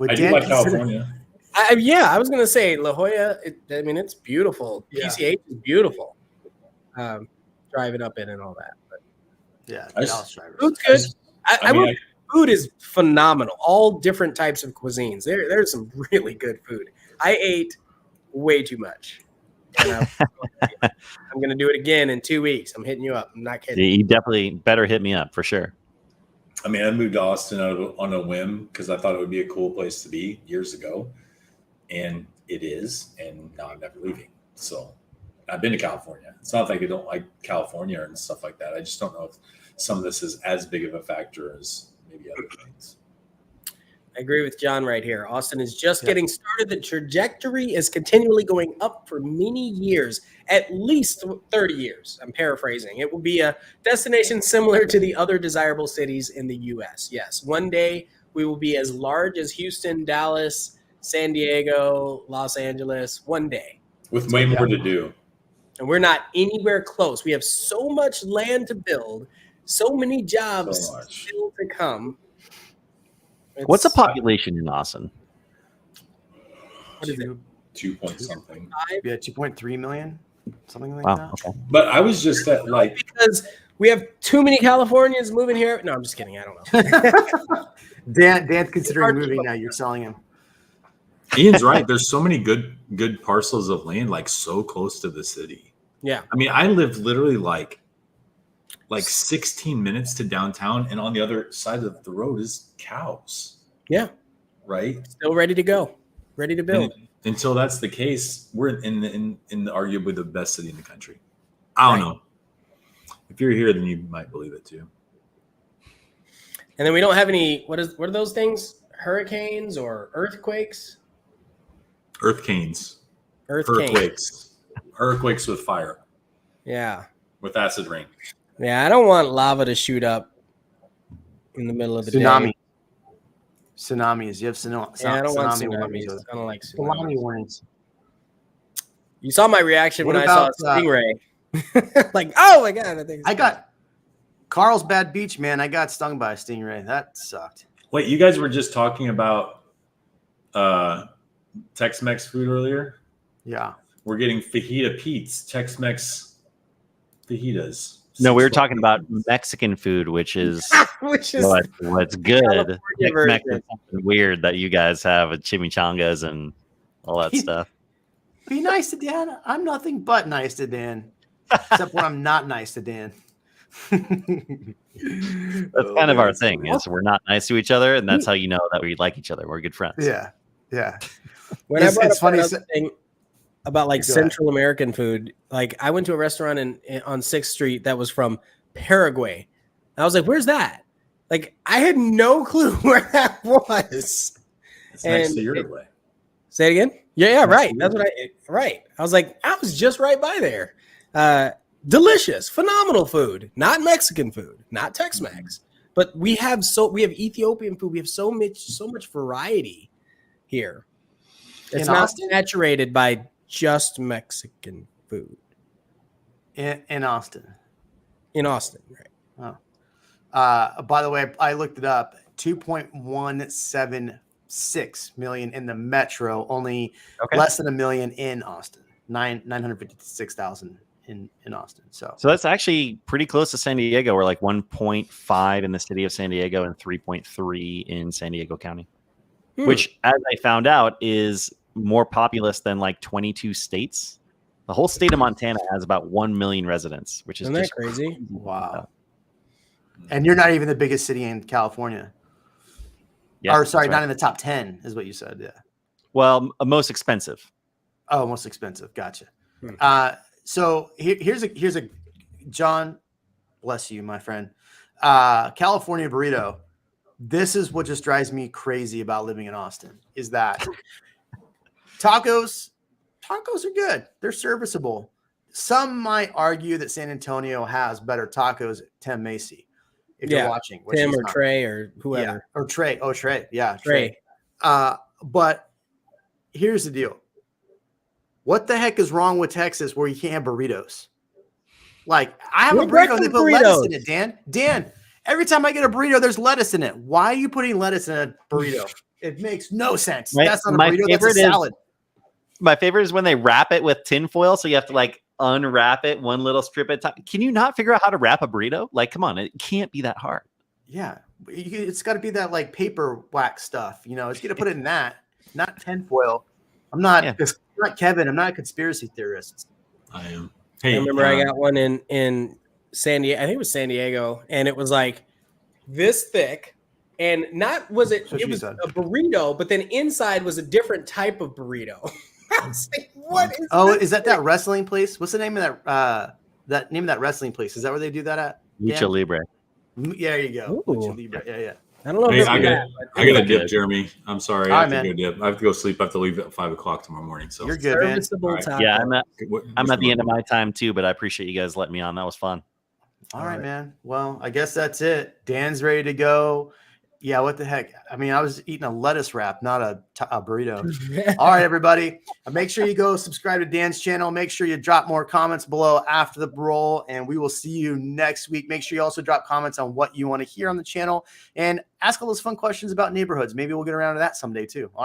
I do like California. I was going to say La Jolla. It's beautiful. Yeah. PCH is beautiful. Driving up in and all that. But yeah, food's good. Food is phenomenal. All different types of cuisines. There's some really good food. I ate way too much. And I'm going to do it again in 2 weeks. I'm hitting you up. I'm not kidding. You definitely better hit me up for sure. I mean, I moved to Austin on a whim because I thought it would be a cool place to be years ago, and it is. And now I'm never leaving. So I've been to California. It's not like I don't like California and stuff like that. I just don't know if some of this is as big of a factor as maybe other things. I agree with John right here. Austin is just getting started. The trajectory is continually going up for many years, at least 30 years. I'm paraphrasing. It will be a destination similar to the other desirable cities in the U.S. Yes, one day we will be as large as Houston, Dallas, San Diego, Los Angeles. One day. With way more to do. And we're not anywhere close. We have so much land to build, so many jobs still to come. What's the population in Austin? What is it? 2 point something. Yeah, 2.3 million, something like Wow. that. Okay. But I was just at like because we have too many Californians moving here. No, I'm just kidding. I don't know. Dan's considering moving now. You're selling him. Ian's right. There's so many good parcels of land like so close to the city. Yeah. I mean, I live literally like 16 minutes to downtown, and on the other side of the road is cows. Yeah. Right. Still ready to go. Ready to build. And until that's the case, we're in arguably the best city in the country. I don't know. If you're here, then you might believe it too. And then we don't have any. What are those things? Hurricanes or earthquakes? Earthquakes with fire. Yeah. With acid rain. Yeah, I don't want lava to shoot up in the middle of the Tsunami. day. Tsunamis. You have tsunami. Yeah, I don't want tsunami tsunamis. warnings. I don't like Tsunami tsunamis. warnings. You saw my reaction What when I saw about, Stingray. Like, oh my god! I got Carlsbad Beach, man. I got stung by a stingray. That sucked. Wait, you guys were just talking about Tex-Mex food earlier? Yeah. We're getting fajita Pete's, Tex-Mex fajitas. No, we were talking about Mexican food, which is what's good. California Tex-Mex version. is something weird that you guys have with chimichangas and all that stuff. Be nice to Dan. I'm nothing but nice to Dan, except when I'm not nice to Dan. That's kind of our thing. Is we're not nice to each other, and that's how you know that we like each other. We're good friends. Yeah. Yeah. When It's- I brought it's up funny another thing about like Go ahead. Central American food, like I went to a restaurant on 6th Street that was from Paraguay. And I was like, "Where's that?" Like I had no clue where that was. It's next to And Uruguay. Say it again. Yeah, right. Absolutely. That's what I was like, I was just right by there. Delicious, phenomenal food. Not Mexican food, not Tex-Mex, but we have Ethiopian food. We have so much variety here. It's In not Austin? saturated by just Mexican food In Austin. in Austin, right? By the way, I looked it up. 2.176 million in the metro, only less than a million in Austin. 956,000 in Austin. So that's actually pretty close to San Diego. We're like 1.5 in the city of San Diego and 3.3 in San Diego County, which, as I found out, is more populous than like 22 states. The whole state of Montana has about 1 million residents, which is Isn't that just crazy? wow. And you're not even the biggest city in California. Yeah, Or sorry, that's not right. in the top 10 is what you said. Yeah. Well, most expensive. Oh, most expensive. Gotcha. So here's a John, bless you, my friend. California burrito. This is what just drives me crazy about living in Austin is that tacos are good. They're serviceable. Some might argue that San Antonio has better tacos at Tim Macy. If you're watching, which Tim is or not. Trey or whoever. Yeah, or Trey. Oh, Trey. Yeah, Trey. But here's the deal. What the heck is wrong with Texas where you can't have burritos? Like, I have a burrito and they put lettuce in it, Dan. Dan, every time I get a burrito, there's lettuce in it. Why are you putting lettuce in a burrito? It makes no sense. That's not a burrito. That's a salad. My favorite is when they wrap it with tinfoil, so you have to like unwrap it one little strip at a time. Can you not figure out how to wrap a burrito? Like, come on, it can't be that hard. Yeah, it's got to be that like paper wax stuff. You know, it's going to put it in that, not tinfoil. I'm not. Yeah. I'm not Kevin. I'm not a conspiracy theorist. I am. I Hey, remember I got one in San Diego. I think it was San Diego, and it was like this thick, and not was it? That's what It she was said. a burrito, but then inside was a different type of burrito. I was like, what is? Oh, this is that thing? wrestling place? What's the name of that name of that wrestling place? Is that where they do that at? Lucha Yeah. Libre. Yeah, there you go. Ooh. Lucha Libre. Yeah. I don't know. Hey, if I it's got that, but I got to Good. dip, Jeremy. I'm sorry. All I right, have to man. go dip. I have to go sleep. I have to leave at 5 o'clock tomorrow morning. So You're good, man. serviceable All right. taco. Yeah, What- I'm what's at the end going of my time too, but I appreciate you guys letting me on. That was fun. All right, man. Well, I guess that's it. Dan's ready to go. Yeah, what the heck? I mean, I was eating a lettuce wrap, not a burrito. All right, everybody. Make sure you go subscribe to Dan's channel. Make sure you drop more comments below after the roll, and we will see you next week. Make sure you also drop comments on what you want to hear on the channel and ask all those fun questions about neighborhoods. Maybe we'll get around to that someday too. All right.